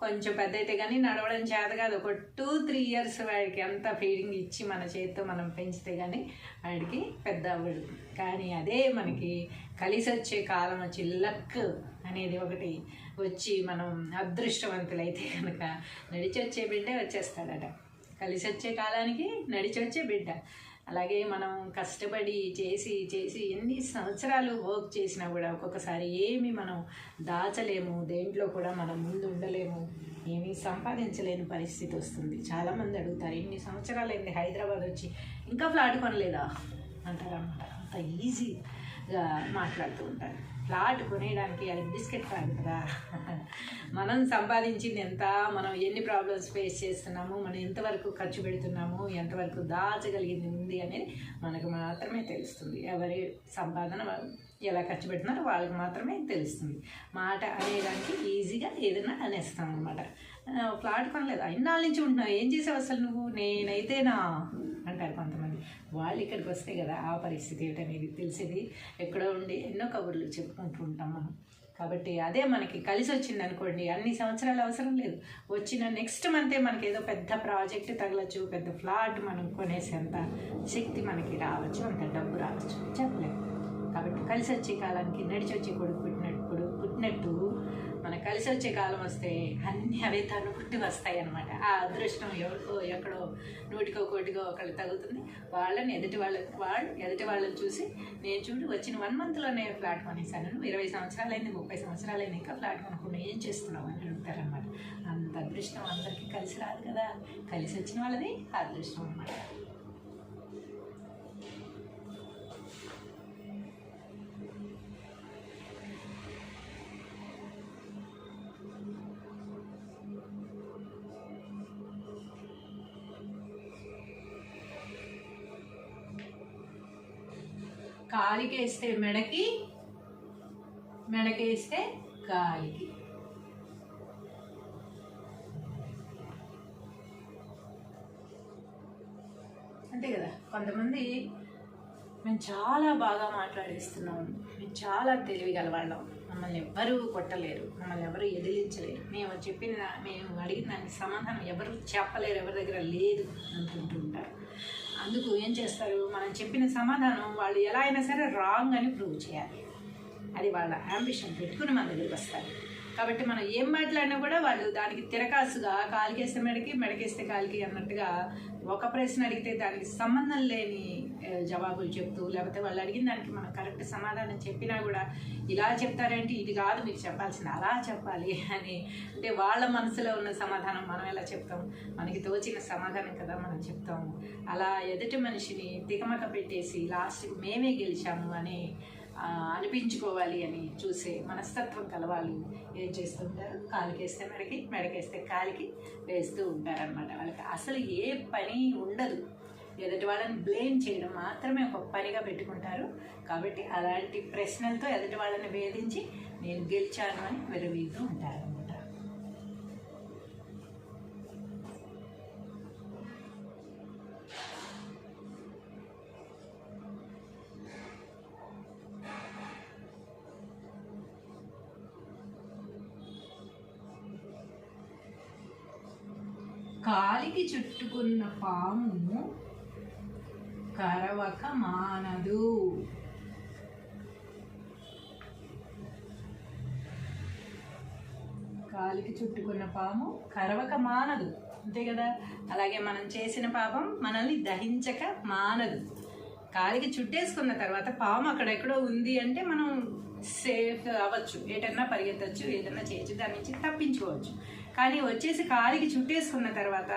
కొంచెం పెద్ద అయితే కానీ నడవడం చేత కాదు. ఒక 2-3 years వాడికి అంతా ఫీడింగ్ ఇచ్చి మన చేతితో మనం పెంచితే కానీ వాడికి పెద్ద అవ్వడు. కానీ అదే మనకి కలిసి వచ్చే కాలం వచ్చి లక్ అనేది ఒకటి వచ్చి మనం అదృష్టవంతులైతే కనుక నడిచి వచ్చే బిడ్డే వచ్చేస్తాడట. కలిసి వచ్చే కాలానికి నడిచి వచ్చే బిడ్డ. అలాగే మనం కష్టపడి చేసి చేసి ఎన్ని సంవత్సరాలు వర్క్ చేసినా కూడా ఒక్కొక్కసారి ఏమి మనం దాచలేము, దేంట్లో కూడా మనం ముందు ఉండలేము, ఏమీ సంపాదించలేని పరిస్థితి వస్తుంది. చాలామంది అడుగుతారు, ఇన్ని సంవత్సరాలు అయింది హైదరాబాద్ వచ్చి ఇంకా ఫ్లాట్ కొనలేదా అంటారన్నమాట. అంత ఈజీగా మాట్లాడుతూ ఉంటారు. ఫ్లాట్ కొనేయడానికి అది బిస్కెట్ కాదు కదా. మనం సంపాదించింది ఎంత, మనం ఎన్ని ప్రాబ్లమ్స్ ఫేస్ చేస్తున్నాము, మనం ఎంతవరకు ఖర్చు పెడుతున్నాము, ఎంతవరకు దాచగలిగింది ఉంది అనేది మనకు మాత్రమే తెలుస్తుంది. ఎవరి సంపాదన ఎలా ఖర్చు పెడుతున్నారో వాళ్ళకి మాత్రమే తెలుస్తుంది. మాట అనేదానికి ఈజీగా ఏదైనా అనేస్తాం అనమాట. ఫ్లాట్ కొనలేదు, ఇన్నాళ్ళ నుంచి ఉంటున్నావు, ఏం చేసావు అసలు నువ్వు, నేనైతేనా అంటారు కొంతమంది. వాళ్ళు ఇక్కడికి వస్తే కదా ఆ పరిస్థితి ఏమిటనేది తెలిసేది. ఎక్కడో ఉండి ఎన్నో కబుర్లు చెప్పుకుంటూ ఉంటాం మనం. కాబట్టి అదే మనకి కలిసి వచ్చింది అనుకోండి, అన్ని సంవత్సరాలు అవసరం లేదు. వచ్చిన నెక్స్ట్ మంతే మనకి ఏదో పెద్ద ప్రాజెక్ట్ తగలచ్చు, పెద్ద ఫ్లాట్ మనం కొనేసేంత శక్తి మనకి రావచ్చు, అంత డబ్బు రావచ్చు, చెప్పలేము. కాబట్టి కలిసి వచ్చే కాలానికి నడిచి వచ్చే కొడుకు పుట్టినట్టు మనకు కలిసి వచ్చే కాలం వస్తే అన్నీ అవే తనుకుంటూ వస్తాయి అన్నమాట. ఆ అదృష్టం ఎవరికో ఎక్కడో 100కో 1 ఒకళ్ళు తగులుతుంది. వాళ్ళని ఎదుటి వాళ్ళని చూసి, నేను చూడు వచ్చిన 1 monthలోనే ఫ్లాట్ కొనేసాను, 20 సంవత్సరాలైంది, 30 సంవత్సరాలైంది, ఇంకా ఫ్లాట్ కొనుక్కున్నా, ఏం చేస్తున్నావు అని అడుగుతారనమాట. అంత అదృష్టం అందరికీ కలిసి రాదు కదా. కలిసి వచ్చిన వాళ్ళది అదృష్టం అన్నమాట. కాలికేస్తే మెడకి, మెడకేస్తే కాలికి. అంతే కదా. కొంతమంది మేము చాలా బాగా మాట్లాడేస్తున్నాం, మేము చాలా తెలివిగల వాళ్ళం, మమ్మల్ని ఎవ్వరూ కొట్టలేరు, మమ్మల్ని ఎవరు ఎదిరించలేరు, మేము అడిగిన దానికి సమాధానం ఎవరు చెప్పలేరు, ఎవరి దగ్గర లేదు అనుకుంటూ ఉంటారు. అందుకు ఏం చేస్తారు, మనం చెప్పిన సమాధానం వాళ్ళు ఎలా అయినా సరే రాంగ్ అని ప్రూవ్ చేయాలి. అది వాళ్ళ యాంబిషన్ పెట్టుకుని మన దగ్గరికి వస్తారు. కాబట్టి మనం ఏం మాట్లాడినా కూడా వాళ్ళు దానికి తిరకాసుగా కాలికేస్తే మెడకి, మెడకేస్తే కాలికి అన్నట్టుగా ఒక ప్రశ్న అడిగితే దానికి సంబంధం లేని జవాబులు చెప్తూ, లేకపోతే వాళ్ళు అడిగిన దానికి మనం కరెక్ట్ సమాధానం చెప్పినా కూడా ఇలా చెప్తారంటే ఇది కాదు మీకు చెప్పాల్సింది, అలా చెప్పాలి అని, అంటే వాళ్ళ మనసులో ఉన్న సమాధానం మనం ఎలా చెప్తాం, మనకి తోచిన సమాధానం కదా మనం చెప్తాము. అలా ఎదుటి మనిషిని తికమక పెట్టేసి లాస్ట్కి మేమే గెలిచాము అని అనిపించుకోవాలి అని చూసే మనస్తత్వం కలవాలి ఏం చేస్తుంటారు, కాలుకేస్తే మెడకి, మెడకేస్తే కాలికి వేస్తూ ఉంటారనమాట. వాళ్ళకి అసలు ఏ పని ఉండదు, ఎదుటి వాళ్ళని బ్లేమ్ చేయడం మాత్రమే ఒక పనిగా పెట్టుకుంటారు. కాబట్టి అలాంటి ప్రశ్నలతో ఎదుటి వాళ్ళని వేధించి నేను గెలిచాను అని విరవీగుతూ ఉంటారు. కాలికి చుట్టుకున్న పాము కరవక మానదు. కాలికి చుట్టుకున్న పాము కరవక మానదు, అంతే కదా. అలాగే మనం చేసిన పాపం మనల్ని దహించక మానదు. కాలికి చుట్టేసుకున్న తర్వాత పాము అక్కడెక్కడో ఉంది అంటే మనం సేఫ్ అవ్వచ్చు, ఏటన్నా పరిగెత్తచ్చు, ఏదన్నా చేయొచ్చు, దాని నుంచి తప్పించుకోవచ్చు. కానీ వచ్చేసి కాలికి చుట్టేసుకున్న తర్వాత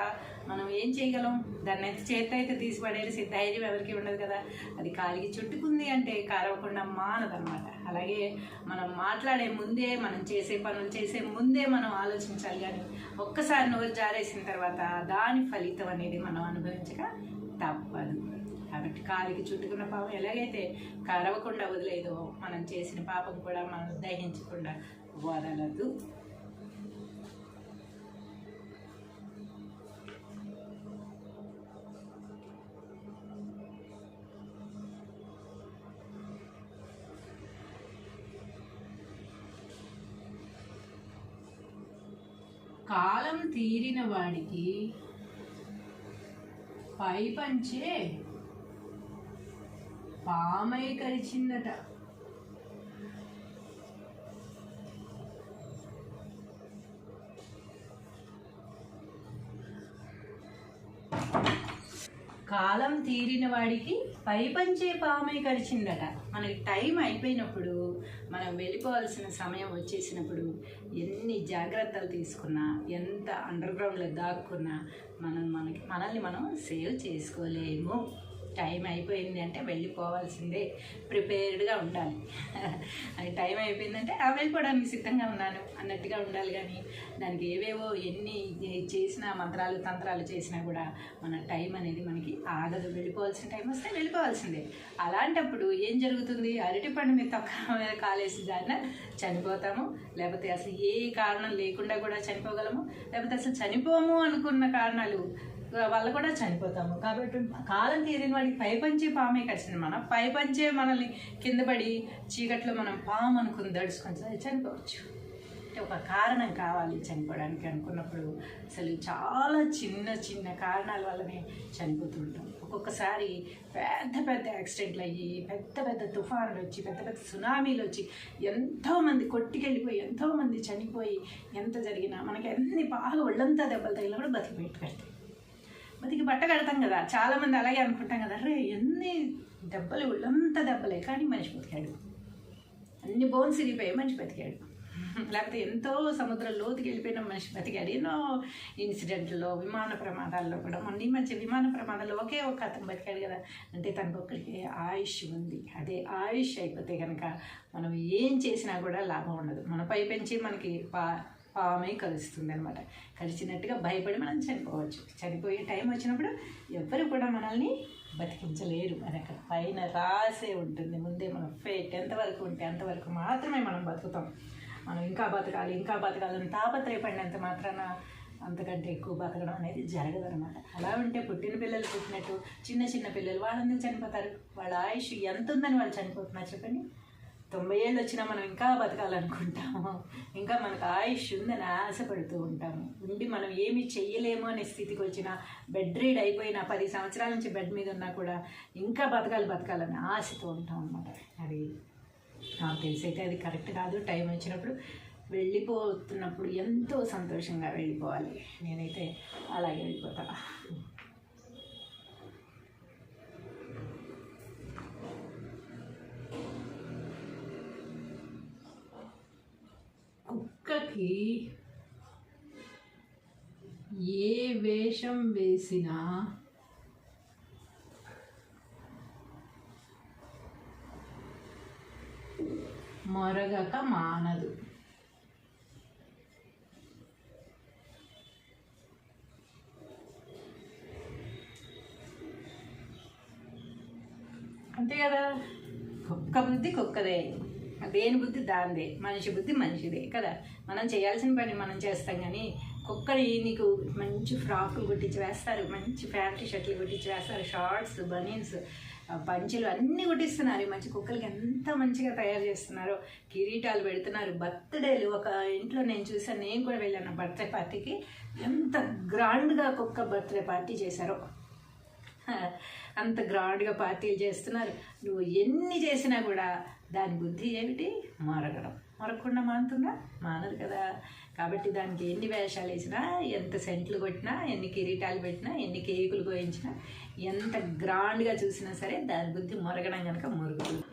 మనం ఏం చేయగలం, దాన్ని చేతి అయితే తీసి పడేసి ధైర్యం ఎవరికి ఉండదు కదా. అది కాలికి చుట్టుకుంది అంటే కారవకుండా మానదనమాట. అలాగే మనం మాట్లాడే ముందే, మనం చేసే పనులు చేసే ముందే మనం ఆలోచించాలి. కానీ ఒక్కసారి నోరు జారేసిన తర్వాత దాని ఫలితం అనేది మనం అనుభవించక తప్పదు. కాబట్టి కాలికి చుట్టుకున్న పాపం ఎలాగైతే కరవకుండా వదిలేదో, మనం చేసిన పాపం కూడా మనం దహించకుండా వదలదు. కాలం తీరిన వాడికి పై పంచే పామై కరిచిందట. కాలం తీరిన వాడికి పై పంచే పామై కరిచిందట. మనకి టైం అయిపోయినప్పుడు, మనం వెళ్ళిపోవాల్సిన సమయం వచ్చేసినప్పుడు ఎన్ని జాగ్రత్తలు తీసుకున్నా, ఎంత అండర్ గ్రౌండ్లో దాక్కున్నా మనల్ని మనం సేవ్ చేసుకోలేము. టైం అయిపోయింది అంటే వెళ్ళిపోవాల్సిందే, ప్రిపేర్డ్గా ఉండాలి. అది టైం అయిపోయిందంటే వెళ్ళిపోవడానికి సిద్ధంగా ఉన్నాను అన్నట్టుగా ఉండాలి. కానీ దానికి ఏవేవో ఎన్ని చేసినా, మంత్రాలు తంత్రాలు చేసినా కూడా మన టైం అనేది మనకి ఆగదు. వెళ్ళిపోవాల్సిన టైం వస్తే వెళ్ళిపోవాల్సిందే. అలాంటప్పుడు ఏం జరుగుతుంది, అరటిపండు మీద తొక్క మీద కాలేసి దాన్ని చనిపోతాము, లేకపోతే అసలు ఏ కారణం లేకుండా కూడా చనిపోగలము, లేకపోతే అసలు చనిపోము అనుకున్న కారణాలు వల్ల కూడా చనిపోతాము. కాబట్టి కాలం తీరిన వాడికి పై పంచే పామే కరిచింది. మనం పై పంచే మనల్ని కింద పడి చీకట్లో మనం పాము అనుకుని దడుచుకొని చనిపోవచ్చు. అంటే ఒక కారణం కావాలి చనిపోవడానికి అనుకున్నప్పుడు అసలు చాలా చిన్న చిన్న కారణాల వల్లనే చనిపోతుంటాం. ఒక్కొక్కసారి పెద్ద పెద్ద యాక్సిడెంట్లు అయ్యి, పెద్ద పెద్ద తుఫానులు వచ్చి, పెద్ద పెద్ద సునామీలు వచ్చి ఎంతోమంది కొట్టుకెళ్ళిపోయి, ఎంతోమంది చనిపోయి, ఎంత జరిగినా మనకి ఎన్ని బాగా ఒళ్ళంతా దెబ్బలు తగిలినా కూడా బతికి బట్ట కడతాం కదా. చాలామంది అలాగే అనుకుంటాం కదా, అరే ఎన్ని దెబ్బలు, ఒళ్ళంతా దెబ్బలే, కానీ మనిషి బతికాడు, అన్ని బోన్స్ ఇరిగిపోయి మనిషి బతికాడు. లేకపోతే ఎంతో సముద్రం లోతుకి వెళ్ళిపోయిన మనిషి బతికాడు. ఎన్నో ఇన్సిడెంట్లో, విమాన ప్రమాదాల్లో కూడా, మొన్న మంచి విమాన ప్రమాదంలో ఒకే ఒక అతను బతికాడు కదా. అంటే తనకు ఒక్కడికి ఆయుష్ ఉంది. అదే ఆయుష్ అయిపోతే కనుక మనం ఏం చేసినా కూడా లాభం ఉండదు. మన పై పెంచి మనకి పామై కలుస్తుంది అనమాట. కలిసినట్టుగా భయపడి మనం చనిపోవచ్చు. చనిపోయే టైం వచ్చినప్పుడు ఎవ్వరు కూడా మనల్ని బతికించలేరు. అది అక్కడ పైన రాసే ఉంటుంది ముందే. మన ఫేట్ ఎంతవరకు ఉంటే అంతవరకు మాత్రమే మనం బతుకుతాం. మనం ఇంకా బతకాలని తాపత్రయపడినంత మాత్రాన అంతకంటే ఎక్కువ బతకడం అనేది జరగదనమాట. అలా ఉంటే పుట్టిన పిల్లలు పుట్టినట్టు చిన్న చిన్న పిల్లలు వాళ్ళందరూ చనిపోతారు. వాళ్ళ ఆయుష్ ఎంత ఉందని వాళ్ళు చనిపోతున్నారు చెప్పండి. 90 ఏళ్ళు వచ్చినా మనం ఇంకా బతకాలనుకుంటాము, ఇంకా మనకు ఆయుష్ ఉందని ఆశపడుతూ ఉంటాము. ఉండి మనం ఏమి చెయ్యలేము అనే స్థితికి వచ్చినా, బెడ్ రీడ్ అయిపోయినా, 10 సంవత్సరాల నుంచి బెడ్ మీద ఉన్నా కూడా ఇంకా బతకాలని ఆశతో ఉంటాం అన్నమాట. అది నాకు తెలిసైతే అది కరెక్ట్ కాదు. టైం వచ్చినప్పుడు వెళ్ళిపోతున్నప్పుడు ఎంతో సంతోషంగా వెళ్ళిపోవాలి. నేనైతే అలాగే వెళ్ళిపోతా. కుక్కకి ఏ వేషం వేసినా మొరగక మానదు. అంతే కదా, కుక్క బుద్ధి కుక్కదే, దేని బుద్ధి దాందే, మనిషి బుద్ధి మనిషిదే కదా. మనం చేయాల్సిన పని మనం చేస్తాం. కానీ కుక్కని నీకు మంచి ఫ్రాకులు కుట్టించి వేస్తారు, మంచి ప్యాంట్ షర్ట్లు కుట్టించి వేస్తారు, షార్ట్స్, బనీన్స్, పంచులు అన్నీ కుట్టిస్తున్నారు. ఈ మంచి కుక్కలకి ఎంత మంచిగా తయారు చేస్తున్నారో, కిరీటాలు పెడుతున్నారు. బర్త్డేలు ఒక ఇంట్లో నేను చూసాను, నేను కూడా వెళ్ళాను బర్త్డే పార్టీకి. ఎంత గ్రాండ్గా కుక్క బర్త్డే పార్టీ చేశారో, అంత గ్రాండ్గా పార్టీలు చేస్తున్నారు. నువ్వు ఎన్ని చేసినా కూడా దాని బుద్ధి ఏమిటి? మొరగడం. మొరగకుండా మానుతుందా? మానదు కదా. కాబట్టి దానికి ఎన్ని వేషాలు వేసినా, ఎంత సెంట్లు కొట్టినా, ఎన్ని కిరీటాలు పెట్టినా, ఎన్ని కేకులు కోయించినా, ఎంత గ్రాండ్గా చూసినా సరే దాని బుద్ధి మొరగడం కనుక మొరుగుతుంది.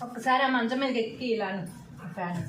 ఒక్కసారి ఆ మంచం మీదకి ఎక్కి ఇలాను ఫ్యాన్.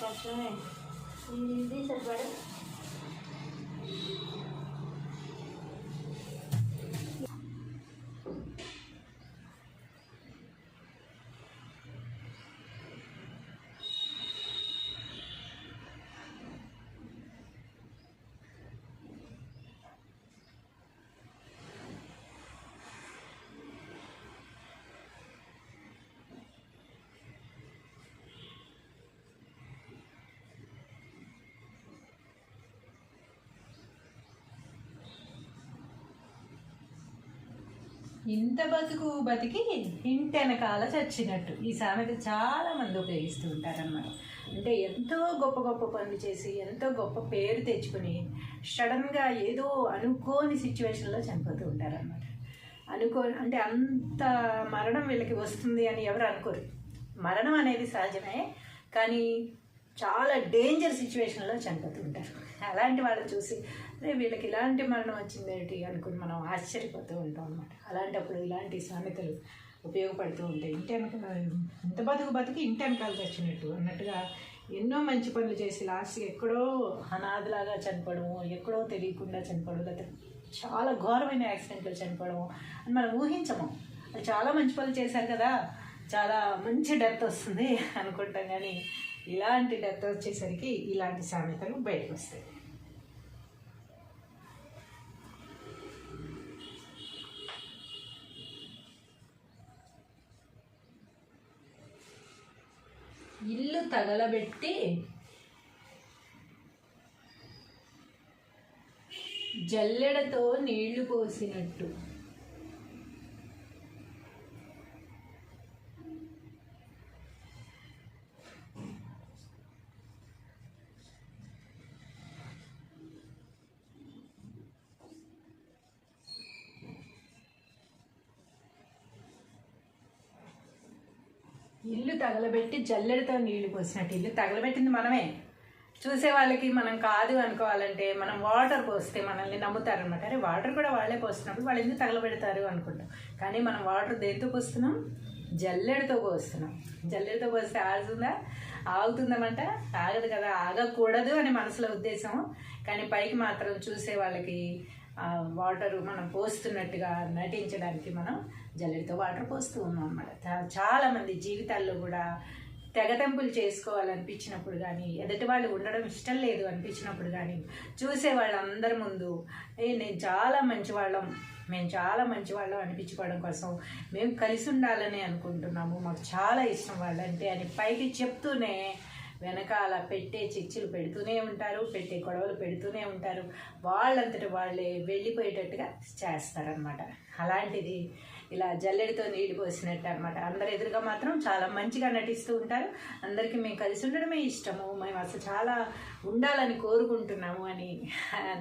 కష్టమే ఇది సరిపడ. ఇంత బతుకు బతికి ఇంటి వెనకాల చచ్చినట్టు ఈ సామెత చాలా మంది ఉపయోగిస్తూ ఉంటారన్నమాట. అంటే ఎంతో గొప్ప గొప్ప పనులు చేసి ఎంతో గొప్ప పేరు తెచ్చుకుని సడన్గా ఏదో అనుకోని సిచ్యువేషన్లో చనిపోతూ ఉంటారన్నమాట. అంటే అంత మరణం వీళ్ళకి వస్తుంది అని ఎవరు అనుకోరు. మరణం అనేది సహజమే, కానీ చాలా డేంజర్ సిచ్యువేషన్లో చనిపోతూ ఉంటారు. అలాంటి వాళ్ళని చూసి వీళ్ళకి ఇలాంటి మరణం వచ్చిందేంటి అనుకుని మనం ఆశ్చర్యపోతూ ఉంటాం అన్నమాట. అలాంటప్పుడు ఇలాంటి సామెతలు ఉపయోగపడుతూ ఉంటాయి. ఇంత బతుకు ఇంటి వెనకాల తెచ్చినట్టు అన్నట్టుగా ఎన్నో మంచి పనులు చేసి లాస్ట్కి ఎక్కడో అనాథలాగా చనిపోవడము, ఎక్కడో తెలియకుండా చనిపోవడం, లేకపోతే చాలా ఘోరమైన యాక్సిడెంట్లో చనిపోవడము అని మనం ఊహించము. అది చాలా మంచి పనులు చేశారు కదా, చాలా మంచి డెత్ వస్తుంది అనుకుంటాం, కానీ ఇలాంటి డెత్ వచ్చేసరికి ఇలాంటి సామెతలు బయటకు వస్తాయి. ఇల్లు తగలబెట్టి జల్లెడతో నీళ్లు పోసినట్టు. ఇల్లు తగలబెట్టి జల్లెడతో నీళ్లు పోసినట్టు. ఇల్లు తగలబెట్టింది మనమే. చూసే వాళ్ళకి మనం కాదు అనుకోవాలంటే మనం వాటర్ పోస్తే మనల్ని నమ్ముతారనమాట. అరే వాటర్ కూడా వాళ్ళే పోస్తున్నప్పుడు వాళ్ళు ఎందుకు తగలబెడతారు అనుకుంటాం. కానీ మనం వాటర్ దేంతో పోస్తున్నాం? జల్లెడతో పోస్తున్నాం. జల్లెడతో పోస్తే ఆగుతుందన్నమాట. ఆగదు కదా, ఆగకూడదు అని మనసులో ఉద్దేశం. కానీ పైకి మాత్రం చూసే వాళ్ళకి వాటర్ మనం పోస్తున్నట్టుగా నటించడానికి మనం జల్లెడతో వాటర్ పోస్తూ ఉన్నాం అన్నమాట. చాలామంది జీవితాల్లో కూడా తెగతెంపులు చేసుకోవాలనిపించినప్పుడు కానీ, ఎదుటి వాళ్ళు ఉండడం ఇష్టం లేదు అనిపించినప్పుడు కానీ, చూసే వాళ్ళందరి ముందు నేను చాలా మంచివాళ్ళం, మేము చాలా మంచివాళ్ళం అనిపించుకోవడం కోసం మేము కలిసి ఉండాలని అనుకుంటున్నాము, మాకు చాలా ఇష్టం వాళ్ళంటే అని పైకి చెప్తూనే వెనకాల పెట్టే చిచ్చులు పెడుతూనే ఉంటారు, పెట్టే గొడవలు పెడుతూనే ఉంటారు. వాళ్ళంతటి వాళ్ళే వెళ్ళిపోయేటట్టుగా చేస్తారనమాట. అలాంటిది ఇలా జల్లెడితో నీళ్ళు పోసినట్టు అనమాట. అందరు ఎదురుగా మాత్రం చాలా మంచిగా నటిస్తూ ఉంటారు. అందరికీ మేము కలిసి ఉండడమే ఇష్టము, మేము అసలు చాలా ఉండాలని కోరుకుంటున్నాము అని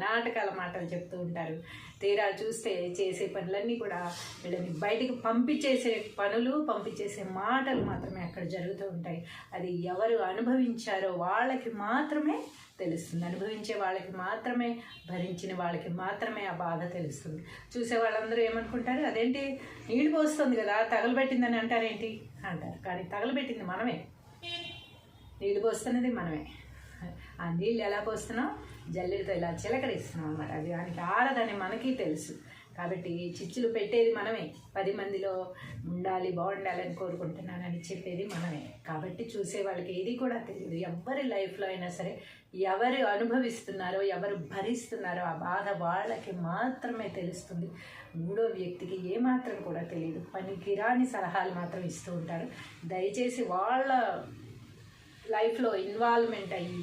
నాటకాల మాటలు చెప్తూ ఉంటారు. తీరా చూస్తే చేసే పనులన్నీ కూడా వీళ్ళని బయటికి పంపించేసే మాటలు మాత్రమే అక్కడ జరుగుతూ ఉంటాయి. అది ఎవరు అనుభవించారో వాళ్ళకి మాత్రమే తెలుస్తుంది. అనుభవించే వాళ్ళకి మాత్రమే, భరించిన వాళ్ళకి మాత్రమే ఆ బాధ తెలుస్తుంది. చూసే వాళ్ళందరూ ఏమనుకుంటారు, అదేంటి నీళ్ళు పోస్తుంది కదా తగలబెట్టిందని అంటారేంటి అంటారు. కానీ తగలబెట్టింది మనమే, నీళ్ళు పోస్తున్నది మనమే. ఆ నీళ్ళు ఎలా పోస్తున్నాం? జల్లెడితో ఇలా చిలకరిస్తున్నాం అన్నమాట. అది దానికి ఆరదని మనకి తెలుసు. కాబట్టి చిచ్చులు పెట్టేది మనమే, 10 మందిలో ఉండాలి, బాగుండాలని కోరుకుంటున్నానని చెప్పేది మనమే. కాబట్టి చూసే వాళ్ళకి ఏది కూడా తెలియదు. ఎవరి లైఫ్లో అయినా సరే ఎవరు అనుభవిస్తున్నారో, ఎవరు భరిస్తున్నారో ఆ బాధ వాళ్ళకి మాత్రమే తెలుస్తుంది. మూడో వ్యక్తికి ఏమాత్రం కూడా తెలియదు. పనికిరాని సలహాలు మాత్రం ఇస్తూ ఉంటారు. దయచేసి వాళ్ళ లైఫ్లో ఇన్వాల్వ్మెంట్ అయ్యి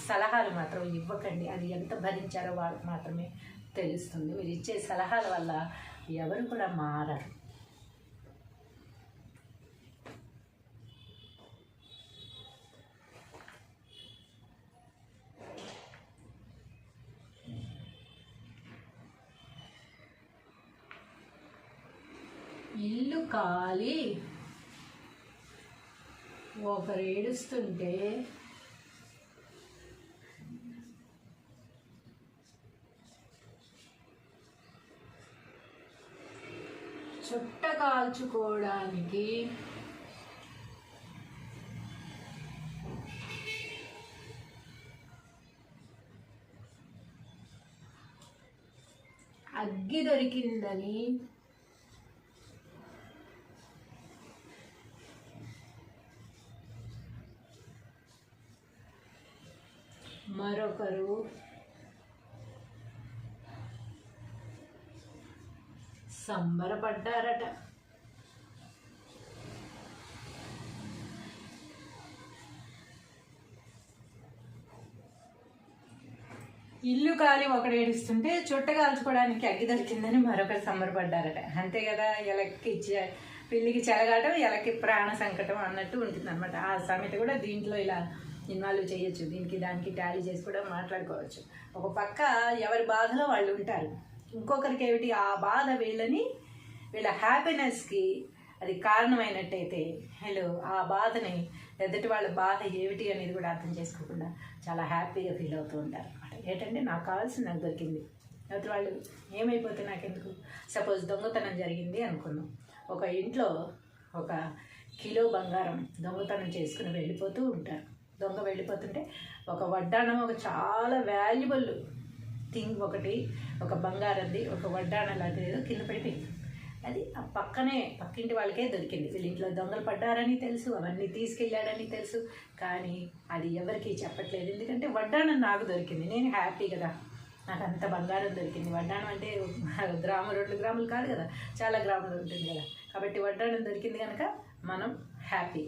సలహాలు మాత్రం ఇవ్వకండి. అది ఎంత భరించారో వాళ్ళకి మాత్రమే తెలుస్తుంది. మీరు ఇచ్చే సలహాల వల్ల ఎవరు కూడా మారరు. ఇల్లు కాలి ఒకరు ఏడుస్తుంటే చుట్ట కాల్చుకోవడానికి అగ్గి దొరికిందని మరొకరు సంబరపడ్డారట. ఇల్లు కాలి ఒకడు ఏడుస్తుంటే చుట్ట కాల్చుకోవడానికి అగ్గి దొరికిందని మరొకరు సంబరపడ్డారట. అంతే కదా, ఎలక్కి పిల్లికి చెలగాటం, ఎలకి ప్రాణ సంకటం అన్నట్టు ఉంటుంది అనమాట. ఆ సామెత కూడా దీంట్లో ఇలా ఇన్వాల్వ్ చేయొచ్చు, దీనికి దానికి టాలీ చేసి కూడా మాట్లాడుకోవచ్చు. ఒక పక్క ఎవరి బాధలో వాళ్ళు ఉంటారు, ఇంకొకరికి ఏమిటి ఆ బాధ వీళ్ళ హ్యాపీనెస్కి అది కారణమైనట్టయితే ఆ బాధని ఎదుటి వాళ్ళ బాధ ఏమిటి అనేది కూడా అర్థం చేసుకోకుండా చాలా హ్యాపీగా ఫీల్ అవుతూ ఉంటారు అనమాట. ఏంటంటే నాకు కావాల్సింది నాకు దొరికింది, ఎదుటి వాళ్ళు ఏమైపోతే నాకెందుకు. సపోజ్ దొంగతనం జరిగింది అనుకుందాం, ఒక ఇంట్లో 1 కిలో బంగారం దొంగతనం చేసుకుని వెళ్ళిపోతూ ఉంటారు. దొంగ వెళ్ళిపోతుంటే ఒక వడ్డాణం, ఒక చాలా వాల్యుబుల్ థింగ్ ఒకటి, ఒక బంగారంది ఒక వడ్డాణం లాంటిది ఏదో కింద పడిపోయింది. అది ఆ పక్కింటి వాళ్ళకే దొరికింది. వీళ్ళ ఇంట్లో దొంగలు పడ్డారని తెలుసు, అవన్నీ తీసుకెళ్ళాడని తెలుసు, కానీ అది ఎవరికి చెప్పట్లేదు. ఎందుకంటే వడ్డాణం నాకు దొరికింది, నేను హ్యాపీ కదా, నాకు అంత బంగారం దొరికింది. వడ్డాణం అంటే గ్రాములు 2 గ్రాములు కాదు కదా, చాలా గ్రాములు ఉంటుంది కదా. కాబట్టి వడ్డాణం దొరికింది కనుక మనం హ్యాపీ.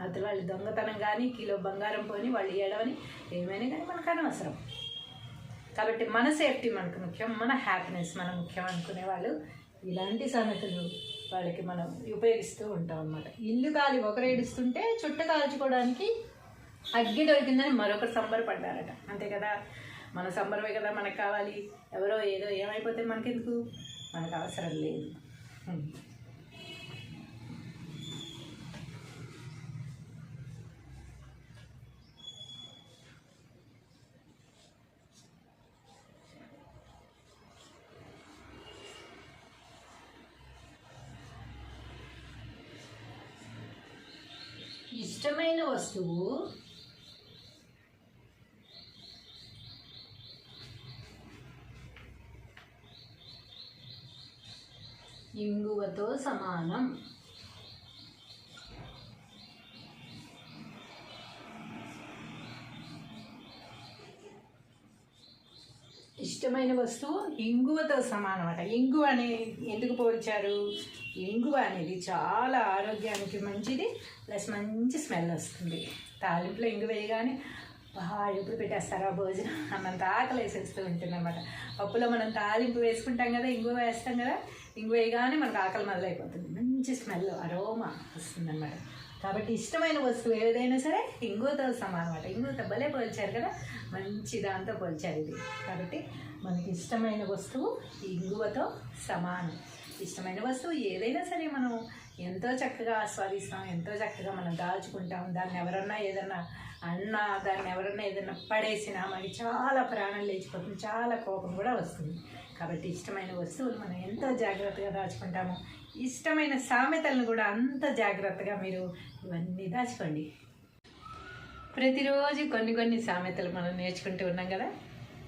అతను వాళ్ళు దొంగతనం కానీ కిలో బంగారం పోని వాళ్ళు ఏడవని ఏమైనా కానీ మనకు అనవసరం. కాబట్టి మన సేఫ్టీ మనకు ముఖ్యం, మన హ్యాపీనెస్ మన ముఖ్యం అనుకునే వాళ్ళు ఇలాంటి సామెతలు వాళ్ళకి మనం ఉపయోగిస్తూ ఉంటాం అన్నమాట. ఇల్లు కాలి ఒకరు ఏడుస్తుంటే చుట్ట కాల్చుకోవడానికి అగ్గి దొరికిందని మరొకరు సంబరపడ్డారట. అంతే కదా, మన సంబరమే కదా మనకు కావాలి. ఎవరో ఏదో ఏమైపోతే మనకెందుకు, మనకు అవసరం లేదు. ఇష్టమైన వస్తువు ఇంగువతో సమానం. ఇష్టమైన వస్తువు ఇంగువతో సమానం అట. ఇంగువ అని ఎందుకు పోల్చారు? ఇంగువ అనేది చాలా ఆరోగ్యానికి మంచిది, ప్లస్ మంచి స్మెల్ వస్తుంది. తాలింపులో ఇంగు వేయగానే ఎప్పుడు పెట్టేస్తారా భోజనం అన్నంత ఆకలి వేసేస్తూ ఉంటుంది అన్నమాట. పప్పులో మనం తాలింపు వేసుకుంటాం కదా, ఇంగువ వేస్తాం కదా, ఇంగువ వేయగానే మనకు ఆకలి మొదలైపోతుంది, మంచి స్మెల్ అరోమా వస్తుంది అన్నమాట. కాబట్టి ఇష్టమైన వస్తువు ఏదైనా సరే ఇంగువతో సమానం అన్నమాట. ఇంగువతో భలే పోల్చారు కదా, మంచి దాంతో పోల్చారు ఇది. కాబట్టి మనకి ఇష్టమైన వస్తువు ఇంగువతో సమానం. ఇష్టమైన వస్తువు ఏదైనా సరే మనం ఎంతో చక్కగా ఆస్వాదిస్తాం, ఎంతో చక్కగా మనం దాల్చుకుంటాం. దాన్ని ఎవరన్నా ఏదన్నా అన్నా, దాన్ని ఎవరన్నా ఏదన్నా పడేసినా మనకి చాలా ప్రాణం లేచిపోతుంది, చాలా కోపం కూడా వస్తుంది. కాబట్టి ఇష్టమైన వస్తువులు మనం ఎంతో జాగ్రత్తగా దాచుకుంటాము. ఇష్టమైన సామెతలను కూడా అంత జాగ్రత్తగా మీరు ఇవన్నీ దాచుకోండి. ప్రతిరోజు కొన్ని సామెతలు మనం నేర్చుకుంటూ ఉన్నాం కదా,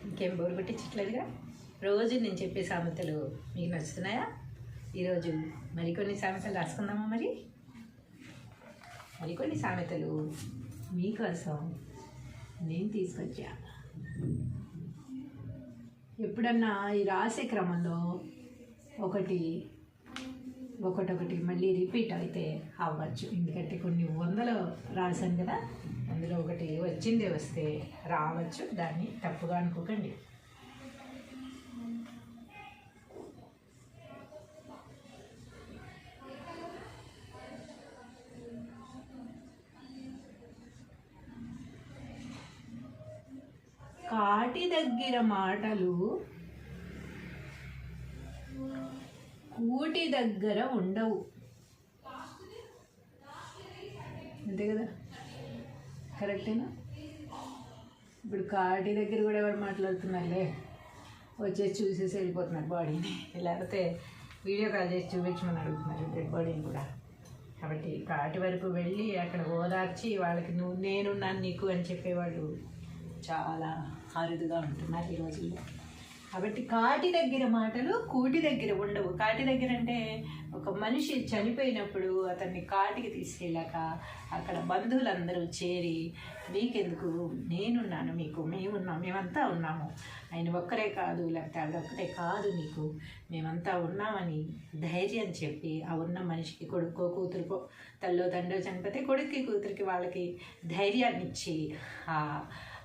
ఇంకేం బోరు కొట్టించట్లేదుగా. రోజు నేను చెప్పే సామెతలు మీకు నచ్చుతున్నాయా? ఈరోజు మరికొన్ని సామెతలు రాసుకుందామా? మరికొన్ని సామెతలు మీకోసం నేను తీసుకొచ్చా. ఎప్పుడన్నా ఈ రాసే క్రమంలో ఒకటి మళ్ళీ రిపీట్ అయితే అవ్వచ్చు, ఎందుకంటే కొన్ని వందలు రాశాను కదా, అందులో ఒకటి వచ్చింది వస్తే రావచ్చు, దాన్ని తప్పుగా అనుకోకండి. కాటి దగ్గర మాటలు కూటి దగ్గర ఉండవు. అంతే కదా, కరెక్టేనా? ఇప్పుడు కాటి దగ్గర కూడా ఎవరు మాట్లాడుతున్నారులే, వచ్చేసి చూసేసి వెళ్ళిపోతున్నారు బాడీని, లేకపోతే వీడియో కాల్ చేసి చూపించమని అడుగుతున్నారు డెడ్ బాడీని కూడా. కాబట్టి కాటి వరకు వెళ్ళి అక్కడ ఓదార్చి వాళ్ళకి నేనున్నాను నీకు అని చెప్పేవాళ్ళు చాలా అరుదుగా ఉంటున్నారు ఈ రోజుల్లో. కాబట్టి కాటి దగ్గర మాటలు కూటి దగ్గర ఉండవు. కాటి దగ్గర అంటే ఒక మనిషి చనిపోయినప్పుడు అతన్ని కాటికి తీసుకెళ్ళాక అక్కడ బంధువులందరూ చేరి మీకెందుకు, నేనున్నాను మీకు, మేమంతా ఉన్నాము, ఆయన ఒక్కరే కాదు, లేకపోతే అదొక్కటే కాదు, నీకు మేమంతా ఉన్నామని ధైర్యం చెప్పి ఆ ఉన్న మనిషికి కొడుకో కూతురుకో తల్లో తండ్రో చనిపోతే కొడుక్కి కూతురికి వాళ్ళకి ధైర్యాన్ని ఇచ్చి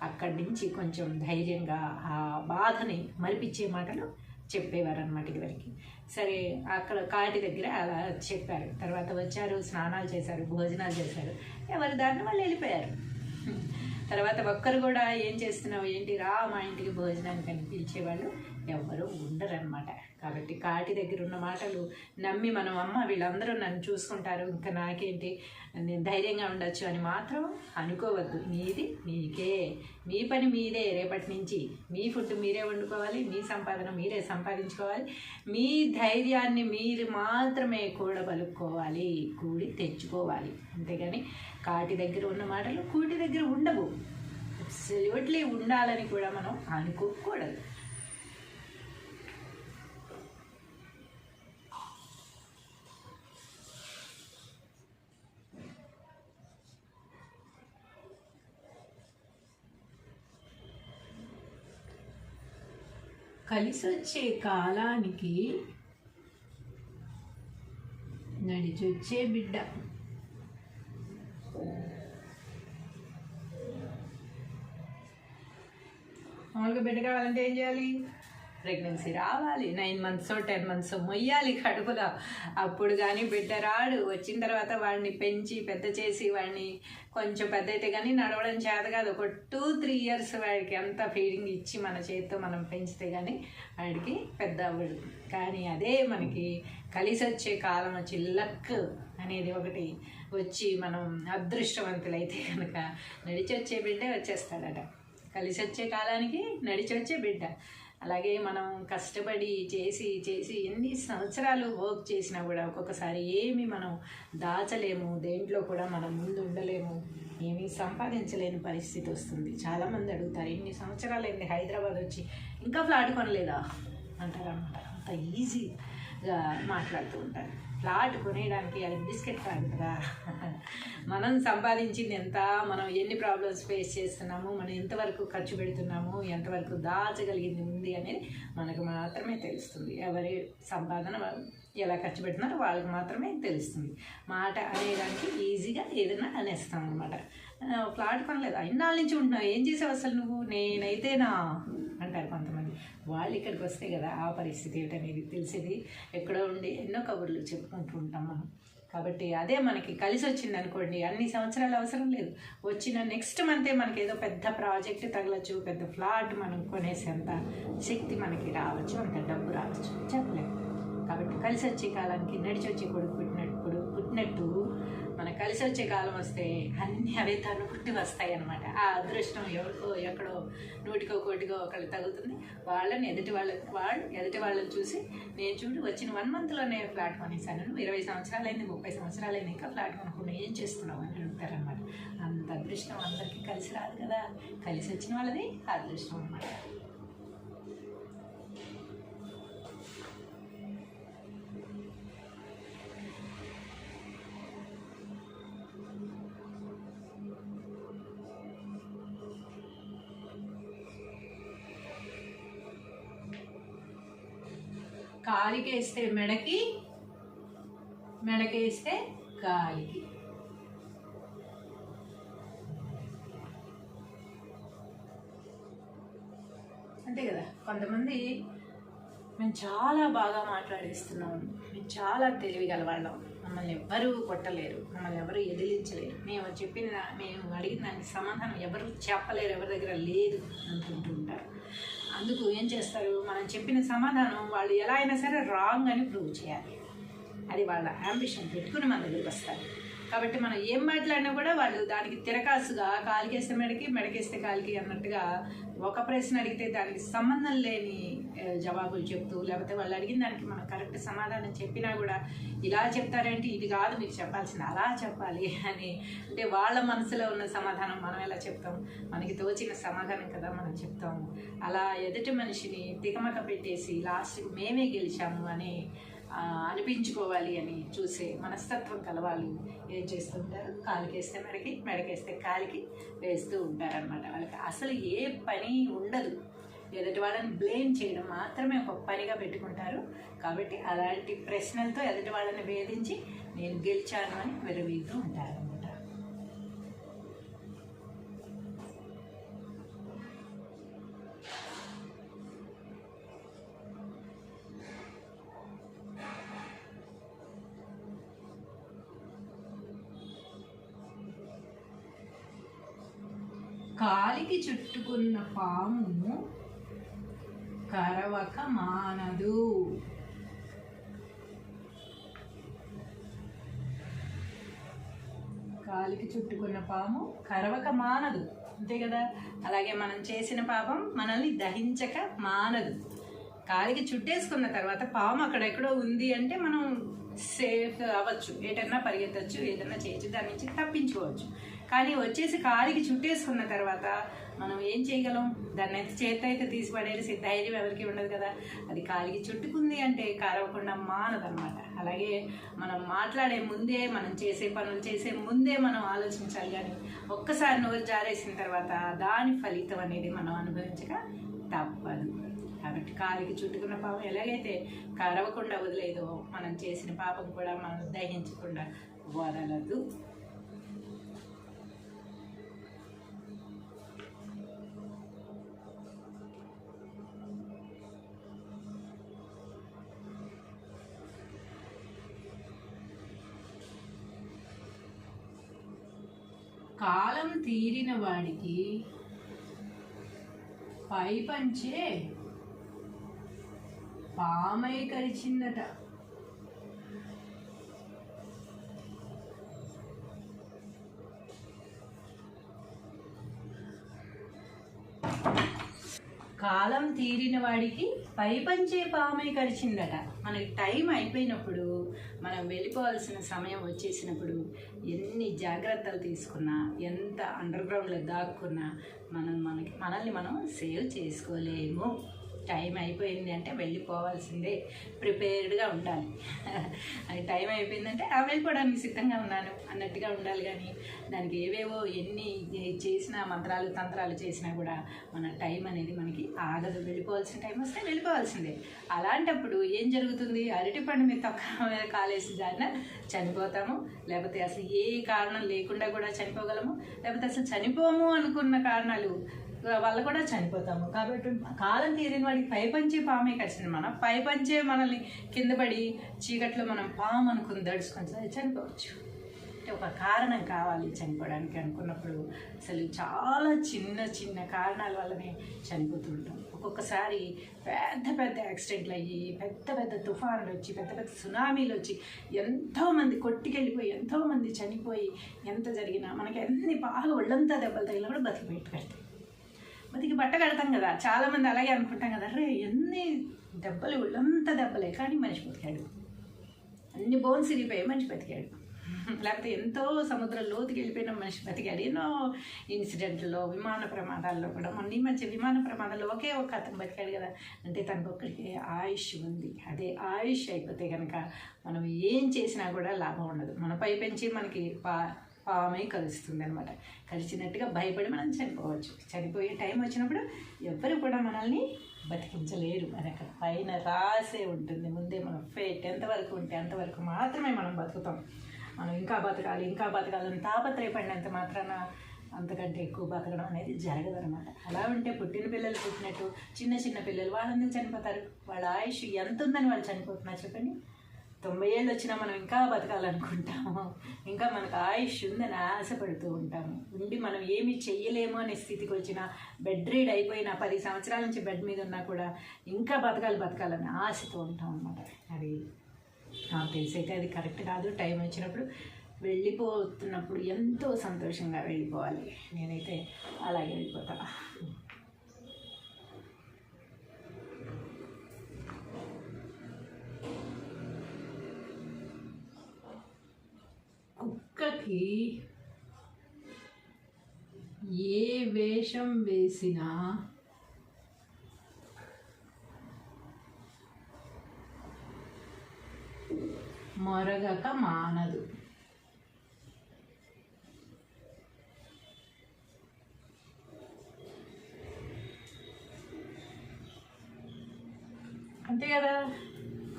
అక్కడి నుంచి కొంచెం ధైర్యంగా ఆ బాధని మరిపించే మాటలు చెప్పేవారు అన్నమాట ఇదివరకు. సరే, అక్కడ కాటి దగ్గర అలా చెప్పారు. తర్వాత వచ్చారు, స్నానాలు చేశారు, భోజనాలు చేశారు, ఎవరి దారిని వాళ్ళు వెళ్ళిపోయారు. తర్వాత ఒక్కరు కూడా ఏం చేస్తున్నావు ఏంటి రా మా ఇంటికి భోజనానికి అని పిలిచేవాళ్ళు ఎవ్వరూ ఉండరనమాట. కాబట్టి కాటి దగ్గర ఉన్న మాటలు నమ్మి మనం అమ్మ వీళ్ళందరూ నన్ను చూసుకుంటారు ఇంకా నాకేంటి నేను ధైర్యంగా ఉండొచ్చు అని మాత్రం అనుకోవద్దు. మీది మీకే, మీ పని మీదే. రేపటి నుంచి మీ ఫుడ్ మీరే వండుకోవాలి, మీ సంపాదన మీరే సంపాదించుకోవాలి, మీ ధైర్యాన్ని మీరు మాత్రమే కూడబలుక్కోవాలి, కూడి తెచ్చుకోవాలి. అంతేగాని కాటి దగ్గర ఉన్న మాటలు కూటి దగ్గర ఉండవు. అబ్సల్యూట్లీ ఉండాలని కూడా మనం అనుకోకూడదు. కలిసొచ్చే కాలానికి నడిచొచ్చే బిడ్డ. మామూలుగా బిడ్డ కావాలంటే ఏం చేయాలి? ప్రెగ్నెన్సీ రావాలి, 9 months 10 months మొయ్యాలి కడుపులో. అప్పుడు కానీ బిడ్డ రాడు. వచ్చిన తర్వాత వాడిని పెంచి పెద్ద చేసి వాడిని కొంచెం పెద్ద అయితే కానీ నడవడం చేత కాదు. ఒక 2-3 years వాడికి అంత ఫీడింగ్ ఇచ్చి మన చేతితో మనం పెంచితే కానీ వాడికి పెద్ద అవ్వడు. కానీ అదే మనకి కలిసి వచ్చే కాలం వచ్చి లక్ అనేది ఒకటి వచ్చి మనం అదృష్టవంతులైతే కనుక నడిచి వచ్చే బిడ్డే వచ్చేస్తాడట. కలిసి వచ్చే కాలానికి నడిచి వచ్చే బిడ్డ. అలాగే మనం కష్టపడి చేసి చేసి ఎన్ని సంవత్సరాలు వర్క్ చేసినా కూడా ఒక్కొక్కసారి ఏమి మనం దాచలేము, దేంట్లో కూడా మనం ముందు ఉండలేము, ఏమీ సంపాదించలేని పరిస్థితి వస్తుంది. చాలామంది అడుగుతారు, ఇన్ని సంవత్సరాలు అయింది హైదరాబాద్ వచ్చి ఇంకా ఫ్లాట్ కొనలేదా అంటారన్నమాట. అంత ఈజీగా మాట్లాడుతూ ఉంటారు. ఫ్లాట్ కొనేయడానికి అది బిస్కెట్ కాదు కదా. మనం సంపాదించింది ఎంత, మనం ఎన్ని ప్రాబ్లమ్స్ ఫేస్ చేస్తున్నాము, మనం ఎంతవరకు ఖర్చు పెడుతున్నాము, ఎంతవరకు దాచగలిగింది ఉంది అనేది మనకు మాత్రమే తెలుస్తుంది. ఎవరి సంపాదన ఎలా ఖర్చు పెడుతున్నారో వాళ్ళకి మాత్రమే తెలుస్తుంది. మాట అనేదానికి ఈజీగా ఏదైనా అనేస్తాం అనమాట. ఫ్లాట్ కొనలేదా, ఇన్నాళ్ళ నుంచి ఉంటున్నావు, ఏం చేసావు అసలు నువ్వు, నేనైతేనా అంటారు కొంతమంది. వాళ్ళు ఇక్కడికి వస్తే కదా ఆ పరిస్థితి ఏమిటనేది తెలిసేది. ఎక్కడో ఉండి ఎన్నో కబుర్లు చెప్పుకుంటూ ఉంటాం మనం. కాబట్టి అదే మనకి కలిసి వచ్చింది అనుకోండి, అన్ని సంవత్సరాలు అవసరం లేదు. వచ్చిన నెక్స్ట్ మంతే మనకి ఏదో పెద్ద ప్రాజెక్ట్ తగలచ్చు, పెద్ద ఫ్లాట్ మనం కొనేసేంత శక్తి మనకి రావచ్చు, అంత డబ్బు రావచ్చు, చెప్పలేము. కాబట్టి కలిసి వచ్చే కాలానికి నడిచి వచ్చే కొడుకు పుట్టినట్టు మనకు కలిసి వచ్చే కాలం వస్తే అన్నీ అవే తనుకుంటూ వస్తాయి అన్నమాట. ఆ అదృష్టం ఎవరికో ఎక్కడో 100కో 1కోటికో ఒకళ్ళు తగులుతుంది. వాళ్ళు ఎదుటి వాళ్ళని చూసి నేను చూడు వచ్చిన 1 monthలోనే ఫ్లాట్ కొనేసాను, 20 సంవత్సరాలైంది 30 సంవత్సరాలైంది ఇంకా ఫ్లాట్ కొనుక్కుని ఏం చేస్తున్నావు అని అడుగుతారనమాట. అంత అదృష్టం అందరికీ కలిసి రాదు కదా, కలిసి వచ్చిన వాళ్ళది అదృష్టం అన్నమాట. కాలికేస్తే మెడకి, మెడకేస్తే కాలికి. అంతే కదా. కొంతమంది మేము చాలా బాగా మాట్లాడేస్తున్నాము, మేము చాలా తెలివిగల వాళ్ళం, మమ్మల్ని ఎవ్వరూ కొట్టలేరు, మమ్మల్ని ఎవరు ఎదిరించలేరు, మేము అడిగిన దానికి సమాధానం ఎవరు చెప్పలేరు, ఎవరి దగ్గర లేదు అనుకుంటూ ఉంటారు. అందుకు ఏం చేస్తారు, మనం చెప్పిన సమాధానం వాళ్ళు ఎలా అయినా సరే రాంగ్ అని ప్రూవ్ చేయాలి. అది వాళ్ళ యాంబిషన్ పెట్టుకుని మన దగ్గరికి వస్తారు. కాబట్టి మనం ఏం మాట్లాడినా కూడా వాళ్ళు దానికి తిరకాసుగా కాలికేస్తే మెడకి, మెడకేస్తే కాలికి అన్నట్టుగా ఒక ప్రశ్న అడిగితే దానికి సంబంధం లేని జవాబులు చెప్తూ, లేకపోతే వాళ్ళు అడిగిన దానికి మనం కరెక్ట్ సమాధానం చెప్పినా కూడా ఇలా చెప్తారేంటి, ఇది కాదు మీకు చెప్పాల్సింది, అలా చెప్పాలి అని. అంటే వాళ్ళ మనసులో ఉన్న సమాధానం మనం ఎలా చెప్తాం, మనకి తోచిన సమాధానం కదా మనం చెప్తాము. అలా ఎదుటి మనిషిని తికమక పెట్టేసి లాస్ట్కి మేమే గెలిచాము అని అనిపించుకోవాలి అని చూసే మనస్తత్వం కలవాళ్ళు ఏం చేస్తుంటారు, కాలికేస్తే మెడకి, మెడకేస్తే కాలికి వేస్తూ ఉంటారనమాట. వాళ్ళకి అసలు ఏ పని ఉండదు, ఎదుటి వాళ్ళని బ్లేమ్ చేయడం మాత్రమే ఒక పనిగా పెట్టుకుంటారు. కాబట్టి అలాంటి ప్రశ్నలతో ఎదుటి వాళ్ళని వేధించి నేను గెలిచాను అని విరవీగుతూ ఉంటారు. కాలికి చుట్టుకున్న పాము కరవక మానదు. కాలికి చుట్టుకున్న పాము కరవక మానదు, అంతే కదా. అలాగే మనం చేసిన పాపం మనల్ని దహించక మానదు. కాలికి చుట్టేసుకున్న తర్వాత పాము అక్కడెక్కడో ఉంది అంటే మనం సేఫ్ అవ్వచ్చు, ఏటన్నా పరిగెత్తచ్చు, ఏదన్నా చేయొచ్చు, దాని నుంచి తప్పించుకోవచ్చు. కానీ వచ్చేసి కాలికి చుట్టేసుకున్న తర్వాత మనం ఏం చేయగలం? దాన్ని అయితే చేత అయితే తీసి పడేసి ధైర్యం ఎవరికి ఉండదు కదా. అది కాలికి చుట్టుకుంది అంటే కారవకుండా మానదన్నమాట. అలాగే మనం మాట్లాడే ముందే, మనం చేసే పనులు చేసే ముందే మనం ఆలోచించాలి. కానీ ఒక్కసారి నోరు జారేసిన తర్వాత దాని ఫలితం అనేది మనం అనుభవించక తప్పదు. కాబట్టి కాలికి చుట్టుకున్న పాపం ఎలాగైతే కరవకుండా వదిలేదో, మనం చేసిన పాపం కూడా మనం దహించకుండా వదలదు. కాలం తీరిన వాడికి పై పంచే పామై కరిచిందట. కాలం తీరిన వాడికి పై పంచే పామై కరిచిందట. మనకి టైం అయిపోయినప్పుడు, మనం వెళ్ళిపోవాల్సిన సమయం వచ్చేసినప్పుడు ఎన్ని జాగ్రత్తలు తీసుకున్నా, ఎంత అండర్ గ్రౌండ్లో దాక్కున్నా మనల్ని మనం సేవ్ చేసుకోలేము. టైం అయిపోయింది అంటే వెళ్ళిపోవాల్సిందే, ప్రిపేర్డ్గా ఉండాలి. అది టైం అయిపోయిందంటే వెళ్ళిపోవడానికి సిద్ధంగా ఉన్నాను అన్నట్టుగా ఉండాలి. కానీ దానికి ఏవేవో ఎన్ని చేసినా, మంత్రాలు తంత్రాలు చేసినా కూడా మన టైం అనేది మనకి ఆగదు. వెళ్ళిపోవాల్సిన టైం వస్తే వెళ్ళిపోవాల్సిందే. అలాంటప్పుడు ఏం జరుగుతుంది? అరటిపండు మీద తొక్క కాలేసి దాన్ని చనిపోతాము, లేకపోతే అసలు ఏ కారణం లేకుండా కూడా చనిపోగలము, లేకపోతే అసలు చనిపోము అనుకున్న కారణాలు వల్ల కూడా చనిపోతాము. కాబట్టి కాలం తీరిన వాడికి పై పంచే పామే కరిచింది. మనం పై పంచే మనల్ని కింద పడి చీకట్లో మనం పాము అనుకుని దడుచుకొని చనిపోవచ్చు. అంటే ఒక కారణం కావాలి చనిపోవడానికి అనుకున్నప్పుడు అసలు చాలా చిన్న చిన్న కారణాల వల్లనే చనిపోతుంటాం. ఒక్కొక్కసారి పెద్ద పెద్ద యాక్సిడెంట్లు అయ్యి, పెద్ద పెద్ద తుఫానులు వచ్చి, పెద్ద పెద్ద సునామీలు వచ్చి ఎంతోమంది కొట్టుకెళ్ళిపోయి, ఎంతోమంది చనిపోయి, ఎంత జరిగినా మనకి ఎన్ని బాగా ఒళ్ళంతా దెబ్బలు తగిలినా కూడా బతికి బట్ట కడతాం కదా. చాలామంది అలాగే అనుకుంటాం కదా, అరే ఎన్ని దెబ్బలు, ఒళ్ళంతా దెబ్బలే, కానీ మనిషి బతికాడు. అన్ని బోన్స్ ఇరిగిపోయి మనిషి బతికాడు. లేకపోతే ఎంతో సముద్రం లోతుకి వెళ్ళిపోయిన మనిషి బతికాడు. ఎన్నో ఇన్సిడెంట్లో, విమాన ప్రమాదాల్లో కూడా, మొన్న ఈ మధ్య విమాన ప్రమాదంలో ఒకే ఒక అతను బతికాడు కదా. అంటే తనకు ఒక్కడికి ఆయుష్ ఉంది. అదే ఆయుష్ అయిపోతే కనుక మనం ఏం చేసినా కూడా లాభం ఉండదు. మన పై పెంచి మనకి పామై కలుస్తుంది అనమాట. కలిసినట్టుగా భయపడి మనం చనిపోవచ్చు. చనిపోయే టైం వచ్చినప్పుడు ఎవ్వరు కూడా మనల్ని బతికించలేరు. అది అక్కడ పైన రాసే ఉంటుంది ముందే. మనం ఫేట్ ఎంతవరకు ఉంటే అంతవరకు మాత్రమే మనం బతుకుతాం. మనం ఇంకా బతకాలని తాపత్రయపడినంత మాత్రాన అంతకంటే ఎక్కువ బతకడం అనేది జరగదనమాట. అలా ఉంటే పుట్టిన పిల్లలు పుట్టినట్టు చిన్న చిన్న పిల్లలు వాళ్ళందరూ చనిపోతారు. వాళ్ళ ఆయుష్ ఎంత ఉందని వాళ్ళు చనిపోతున్నారు చెప్పండి. 90 ఏళ్ళు వచ్చినా మనం ఇంకా బతకాలనుకుంటాము, ఇంకా మనకు ఆయుష్ ఉందని ఆశపడుతూ ఉంటాము. ఉండి మనం ఏమీ చెయ్యలేము అనే స్థితికి వచ్చిన, బెడ్ రీడ్ అయిపోయినా 10 సంవత్సరాల నుంచి బెడ్ మీద ఉన్నా కూడా ఇంకా బతకాలని ఆశతో ఉంటాం అన్నమాట. అది నాకు తెలిసైతే అది కరెక్ట్ కాదు. టైం వచ్చినప్పుడు వెళ్ళిపోతున్నప్పుడు ఎంతో సంతోషంగా వెళ్ళిపోవాలి. నేనైతే అలాగే వెళ్ళిపోతా. కుక్కకి ఏ వేషం వేసినా మొరగక మానదు. అంతే కదా.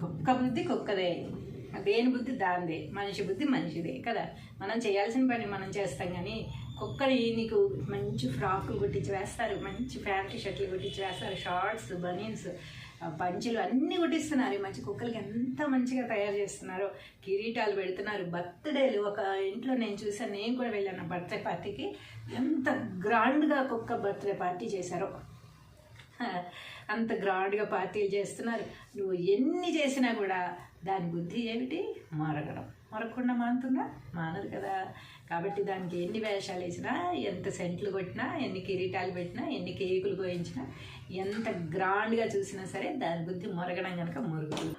కుక్క బుద్ధి కుక్కదే, దేని బుద్ధి దాందే, మనిషి బుద్ధి మనిషిదే కదా. మనం చేయాల్సిన పని మనం చేస్తాం. కానీ కుక్కని నీకు మంచి ఫ్రాకులు కుట్టించి వేస్తారు, మంచి ప్యాంటు షర్ట్లు కుట్టించి వేస్తారు, షార్ట్స్, బనీన్స్, పంచెలు అన్నీ కుట్టిస్తున్నారు. ఈ మంచి కుక్కలకి ఎంత మంచిగా తయారు చేస్తున్నారో, కిరీటాలు పెడుతున్నారు. బర్త్డేలు ఒక ఇంట్లో నేను చూసాను, నేను కూడా వెళ్ళాను బర్త్డే పార్టీకి. ఎంత గ్రాండ్గా కుక్క బర్త్డే పార్టీ చేశారో, అంత గ్రాండ్గా పార్టీలు చేస్తున్నారు. నువ్వు ఎన్ని చేసినా కూడా దాని బుద్ధి ఏమిటి? మరగడం. మరగకుండా మానుతుందా? మానదు కదా. కాబట్టి దానికి ఎన్ని వేషాలు వేసినా, ఎంత సెంట్లు కొట్టినా, ఎన్ని కిరీటాలు పెట్టినా, ఎన్ని కేకులు కోయించినా, ఎంత గ్రాండ్గా చూసినా సరే దాని బుద్ధి మరగడం కనుక మరుగుతుంది.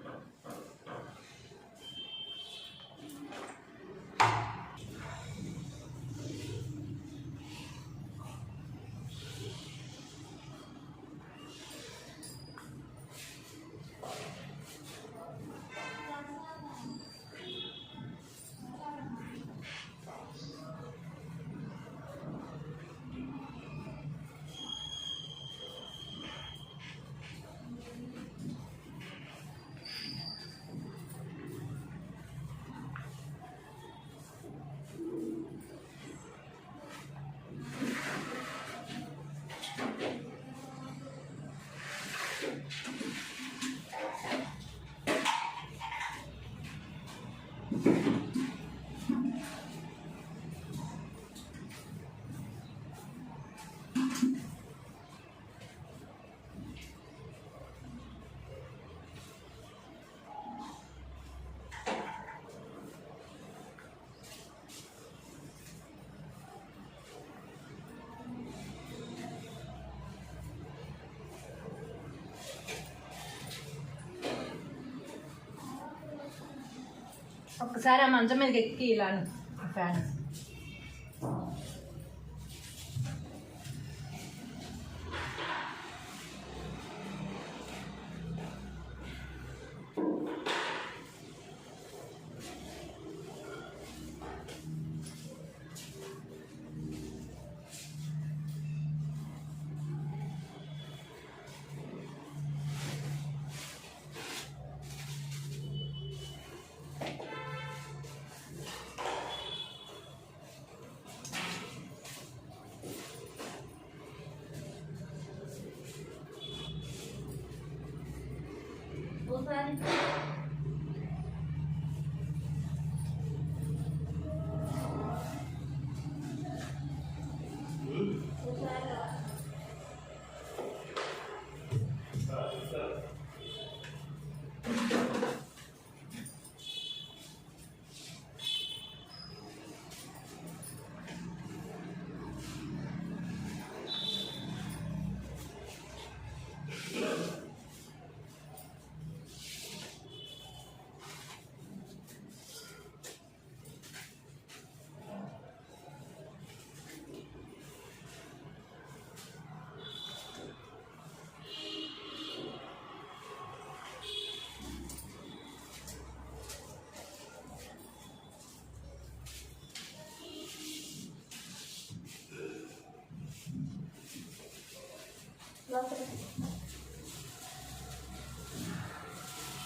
ఒక్కసారి ఆ మంచం మీదకి ఎక్కి ఇలా ఫ్యాన్ ఒకసారి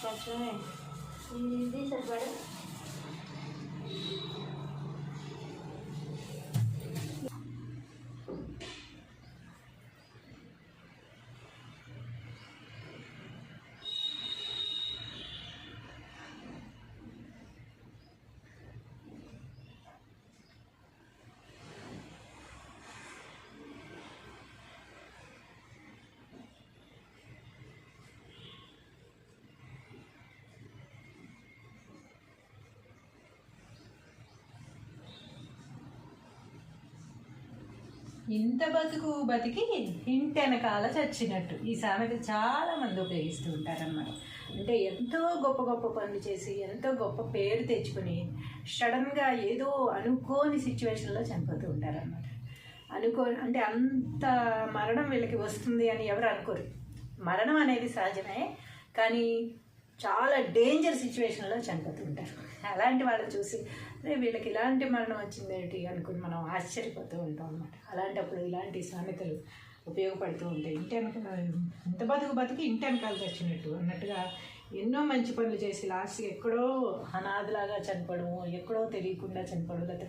కొంచెమే ఇది సరిపడా ఇంత బతుకు బతికి ఇంటెనకాల చచ్చినట్టు ఈ సామెత చాలా మంది ఉపయోగిస్తూ ఉంటారన్నమాట. అంటే ఎంతో గొప్ప గొప్ప పనులు చేసి ఎంతో గొప్ప పేరు తెచ్చుకొని సడన్గా ఏదో అనుకోని సిచ్యువేషన్లో చనిపోతూ ఉంటారన్నమాట. అంటే అంత మరణం వీళ్ళకి వస్తుంది అని ఎవరు అనుకోరు. మరణం అనేది సహజమే, కానీ చాలా డేంజర్ సిచ్యువేషన్లో చనిపోతూ ఉంటారు. అలాంటి వాళ్ళని చూసి వీళ్ళకి ఇలాంటి మరణం వచ్చిందేంటి అనుకుని మనం ఆశ్చర్యపోతూ ఉంటాం అన్నమాట. అలాంటప్పుడు ఇలాంటి సామెతలు ఉపయోగపడుతూ ఉంటాయి. ఇంత బతుకు ఇంటి వెనకాల తెచ్చినట్టు అన్నట్టుగా ఎన్నో మంచి పనులు చేసి లాస్ట్ ఎక్కడో అనాథలాగా చనిపోవడము, ఎక్కడో తెలియకుండా చనిపోవడం, లేకపోతే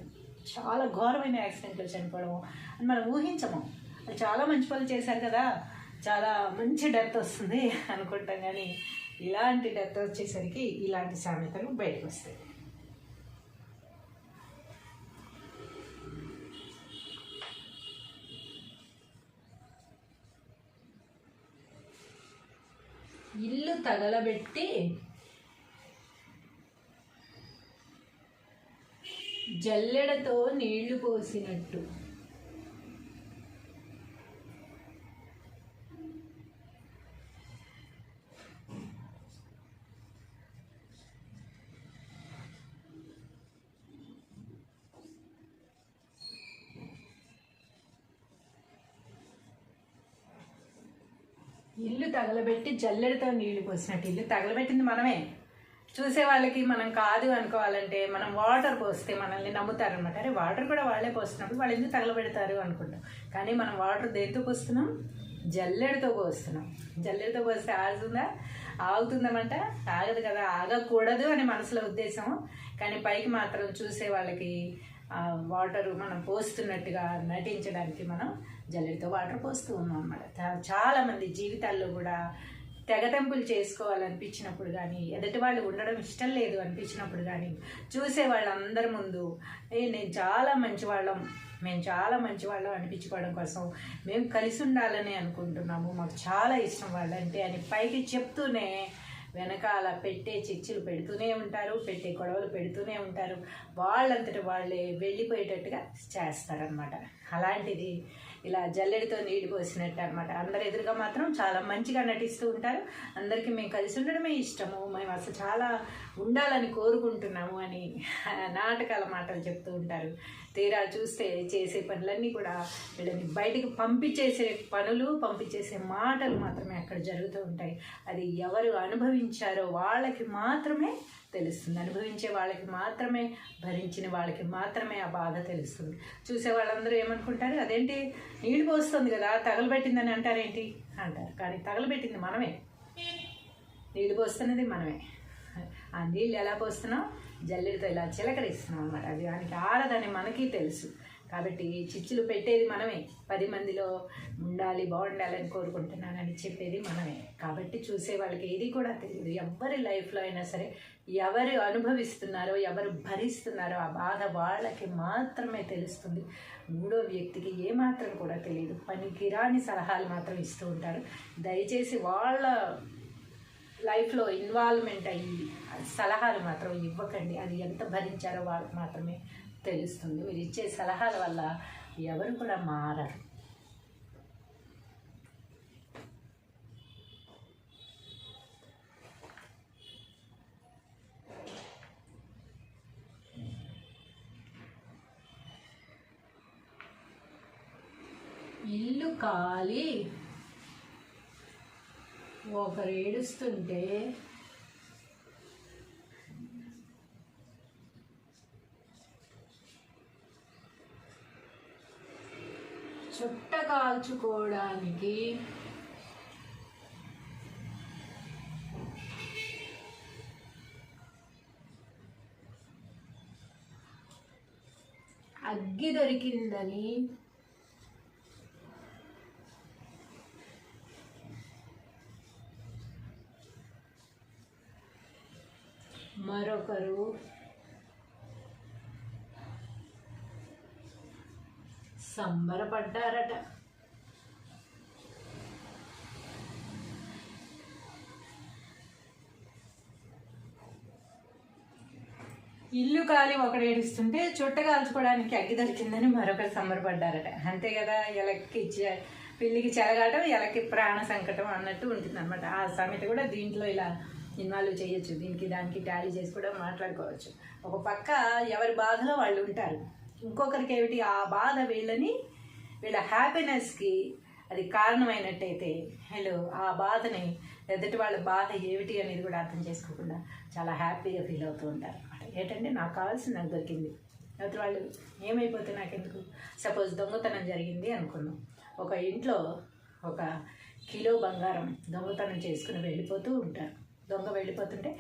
చాలా ఘోరమైన యాక్సిడెంట్లో చనిపోవడము అని మనం ఊహించము. అది చాలా మంచి పనులు చేశారు కదా, చాలా మంచి డెత్ వస్తుంది అనుకుంటాం, కానీ ఇలాంటి డెత్ వచ్చేసరికి ఇలాంటి సామెతలు బయటకు వస్తాయి. ఇల్లు తగలబెట్టి జల్లెడతో నీళ్లు పోసినట్టు. ఇల్లు తగలబెట్టి జల్లెడతో నీళ్లు పోసినట్టు. ఇల్లు తగలబెట్టింది మనమే. చూసే వాళ్ళకి మనం కాదు అనుకోవాలంటే మనం వాటర్ పోస్తే మనల్ని నమ్ముతారనమాట. అరే వాటర్ కూడా వాళ్ళే పోస్తున్నప్పుడు వాళ్ళు ఎందుకు తగలబెడతారు అనుకుంటాం. కానీ మనం వాటర్ దేంతో పోస్తున్నాం? జల్లెడతో పోస్తున్నాం. జల్లెడతో పోస్తే ఆగుతుందమంట? ఆగదు కదా, ఆగకూడదు అని మనసులో ఉద్దేశం. కానీ పైకి మాత్రం చూసే వాళ్ళకి వాటరు మనం పోస్తున్నట్టుగా నటించడానికి మనం జల్లెడతో వాటర్ పోస్తూ ఉన్నాం అన్నమాట. చాలామంది జీవితాల్లో కూడా తెగతెంపులు చేసుకోవాలనిపించినప్పుడు కానీ, ఎదుటి వాళ్ళు ఉండడం ఇష్టం లేదు అనిపించినప్పుడు కానీ, చూసే వాళ్ళందరి ముందు నేను చాలా మంచివాళ్ళం, మేము చాలా మంచివాళ్ళం అనిపించుకోవడం కోసం మేము కలిసి ఉండాలని అనుకుంటున్నాము, మాకు చాలా ఇష్టం వాళ్ళంటే అని పైకి చెప్తూనే వెనకాల పెట్టే చిచ్చులు పెడుతూనే ఉంటారు, పెట్టే గొడవలు పెడుతూనే ఉంటారు. వాళ్ళంతటి వాళ్ళే వెళ్ళిపోయేటట్టుగా చేస్తారనమాట. అలాంటిది ఇలా జల్లెడితో నీళ్ళు పోసినట్టు అనమాట. అందరి ఎదురుగా మాత్రం చాలా మంచిగా నటిస్తూ ఉంటారు. అందరికీ మేము కలిసి ఉండడమే ఇష్టము, మేము అసలు చాలా ఉండాలని కోరుకుంటున్నాము అని నాటకాల మాటలు చెప్తూ ఉంటారు. తీరా చూస్తే చేసే పనులన్నీ కూడా వీళ్ళని బయటికి పంపించేసే మాటలు మాత్రమే అక్కడ జరుగుతూ ఉంటాయి. అది ఎవరు అనుభవించారో వాళ్ళకి మాత్రమే తెలుస్తుంది. అనుభవించే వాళ్ళకి మాత్రమే, భరించిన వాళ్ళకి మాత్రమే ఆ బాధ తెలుస్తుంది. చూసే వాళ్ళందరూ ఏమనుకుంటారు, అదేంటి నీళ్ళు పోస్తుంది కదా తగలబెట్టిందని అంటారేంటి అంటారు. కానీ తగలబెట్టింది మనమే, నీళ్ళు పోస్తున్నది మనమే. ఆ నీళ్ళు ఎలా పోస్తున్నాం? జల్లెడితో ఇలా చిలకరిస్తున్నాం అనమాట. అది దానికి ఆడదని మనకి తెలుసు. కాబట్టి చిచ్చులు పెట్టేది మనమే, 10 మందిలో ఉండాలి, బాగుండాలని కోరుకుంటున్నానని చెప్పేది మనమే. కాబట్టి చూసే వాళ్ళకి ఏది కూడా తెలియదు. ఎవరి లైఫ్లో అయినా సరే ఎవరు అనుభవిస్తున్నారో, ఎవరు భరిస్తున్నారో ఆ బాధ వాళ్ళకి మాత్రమే తెలుస్తుంది. మూడో వ్యక్తికి ఏమాత్రం కూడా తెలియదు. పనికిరాని సలహాలు మాత్రం ఇస్తూ ఉంటారు. దయచేసి వాళ్ళ లైఫ్లో ఇన్వాల్వ్మెంట్ అయ్యి సలహాలు మాత్రం ఇవ్వకండి. అది ఎంత భరించారో వాళ్ళకి మాత్రమే తెలుస్తుంది. మీరు ఇచ్చే సలహాల వల్ల ఎవరు కూడా మారరు. ఇల్లు కాలి ఒకరు ఏడుస్తుంటే చుట్ట కాల్చుకోవడానికి అగ్గి దొరికిందని మరొకరు సంబరపడ్డారట. ఇల్లు కాలి ఒకడు ఏడుస్తుంటే చుట్ట కాల్చుకోవడానికి అగ్గి దొరికిందని మరొకరు సంబరపడ్డారట. అంతే కదా, ఎలక్కి పిల్లికి చెలగాటం, ఎలకి ప్రాణ సంకటం అన్నట్టు ఉంటుంది అనమాట. ఆ సామెత కూడా దీంట్లో ఇలా ఇన్వాల్వ్ చేయొచ్చు. దీనికి దానికి టాలీ చేసి కూడా మాట్లాడుకోవచ్చు. ఒక పక్క ఎవరి బాధలో వాళ్ళు ఉంటారు, ఇంకొకరికి ఏమిటి ఆ బాధ వీళ్ళ హ్యాపీనెస్కి అది కారణమైనట్టయితే వీళ్ళు ఆ బాధని, ఎదుటి వాళ్ళ బాధ ఏమిటి అనేది కూడా అర్థం చేసుకోకుండా చాలా హ్యాపీగా ఫీల్ అవుతూ ఉంటారు అనమాట. ఏంటంటే నాకు కావాల్సింది నాకు దొరికింది, ఎదుటి వాళ్ళు ఏమైపోతే నాకెందుకు. సపోజ్ దొంగతనం జరిగింది అనుకున్నాం. ఒక ఇంట్లో 1 కిలో బంగారం దొంగతనం చేసుకుని వెళ్ళిపోతూ ఉంటారు. దొంగ వెళ్ళిపోతుంటే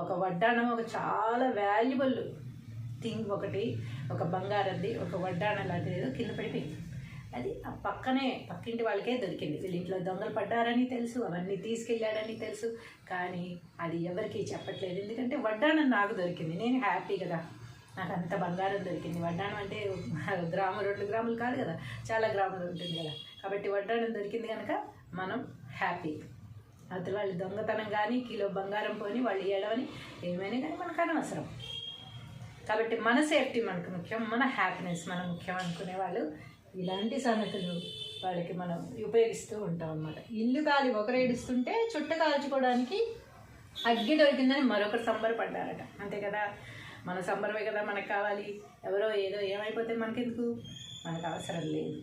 ఒక వడ్డాణం, ఒక చాలా వాల్యుబుల్ థింగ్ ఒకటి, ఒక బంగారంది ఒక వడ్డాణం లాంటిది ఏదో కింద పడిపోయింది. అది ఆ పక్కింటి వాళ్ళకే దొరికింది. వీళ్ళ ఇంట్లో దొంగలు పడ్డారని తెలుసు, అవన్నీ తీసుకెళ్ళాడని తెలుసు, కానీ అది ఎవరికి చెప్పట్లేదు. ఎందుకంటే వడ్డాణం నాకు దొరికింది, నేను హ్యాపీ కదా, నాకు అంత బంగారం దొరికింది. వడ్డాణం అంటే గ్రాము 2 గ్రాములు కాదు కదా, చాలా గ్రాములు ఉంటుంది కదా. కాబట్టి వడ్డాణం దొరికింది కనుక మనం హ్యాపీ. అది వాళ్ళు దొంగతనం కానీ కిలో బంగారం పోని వాళ్ళు ఏడవని ఏమైనా కానీ మనకు అనవసరం. కాబట్టి మన సేఫ్టీ మనకు ముఖ్యం, మన హ్యాపీనెస్ మన ముఖ్యం అనుకునే వాళ్ళు ఇలాంటి సంగతులు వాళ్ళకి మనం ఉపయోగిస్తూ ఉంటాం అన్నమాట. ఇల్లు కాలి ఒకరు ఏడుస్తుంటే చుట్ట కాల్చుకోవడానికి అగ్గి దొరికిందని మరొకరు సంబరపడ్డారట. అంతే కదా, మన సంబరమే కదా మనకు కావాలి. ఎవరో ఏదో ఏమైపోతే మనకెందుకు, మనకు అవసరం లేదు.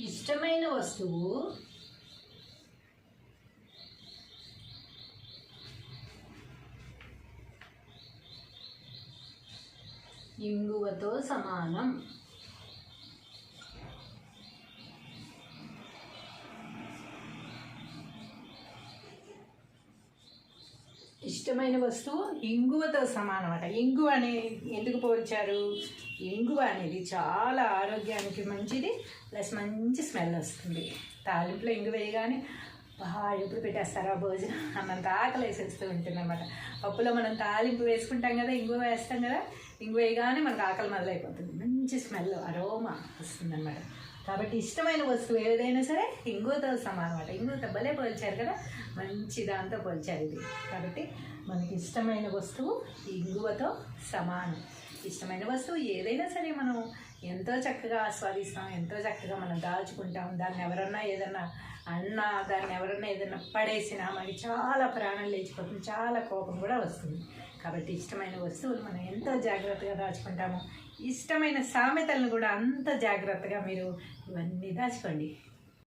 ఇష్టమైన వస్తువు ఇంగువతో సమానం. ఇష్టమైన వస్తువు ఇంగువతో సమానం అట. ఇంగువ అని ఎందుకు పోల్చారు? ఇంగువ అనేది చాలా ఆరోగ్యానికి మంచిది, ప్లస్ మంచి స్మెల్ వస్తుంది. తాలింపులో ఇంగు వేయగానే ఎప్పుడు పెట్టేస్తారా భోజనం అన్నంత ఆకలి వేసేస్తూ ఉంటుంది అనమాట. పప్పులో మనం తాలింపు వేసుకుంటాం కదా, ఇంగువ వేస్తాం కదా, ఇంగువ వేయగానే మనకు ఆకలి మొదలైపోతుంది, మంచి స్మెల్ అరోమా వస్తుంది అనమాట. కాబట్టి ఇష్టమైన వస్తువు ఏదైనా సరే ఇంగువతో సమానం అన్నమాట. ఇంగువతో భలే పోల్చారు కదా, మంచి దాంతో పోల్చారు ఇది. కాబట్టి మనకి ఇష్టమైన వస్తువు ఇంగువతో సమానం. ఇష్టమైన వస్తువు ఏదైనా సరే మనం ఎంతో చక్కగా ఆస్వాదిస్తాం, ఎంతో చక్కగా మనం దాచుకుంటాం. దాన్ని ఎవరన్నా ఏదన్నా అన్నా, దాన్ని ఎవరన్నా ఏదన్నా పడేసినా మనకి చాలా ప్రాణం లేచిపోతుంది, చాలా కోపం కూడా వస్తుంది. కాబట్టి ఇష్టమైన వస్తువులు మనం ఎంతో జాగ్రత్తగా దాచుకుంటాము. ఇష్టమైన సామెతలను కూడా అంత జాగ్రత్తగా మీరు ఇవన్నీ దాచుకోండి.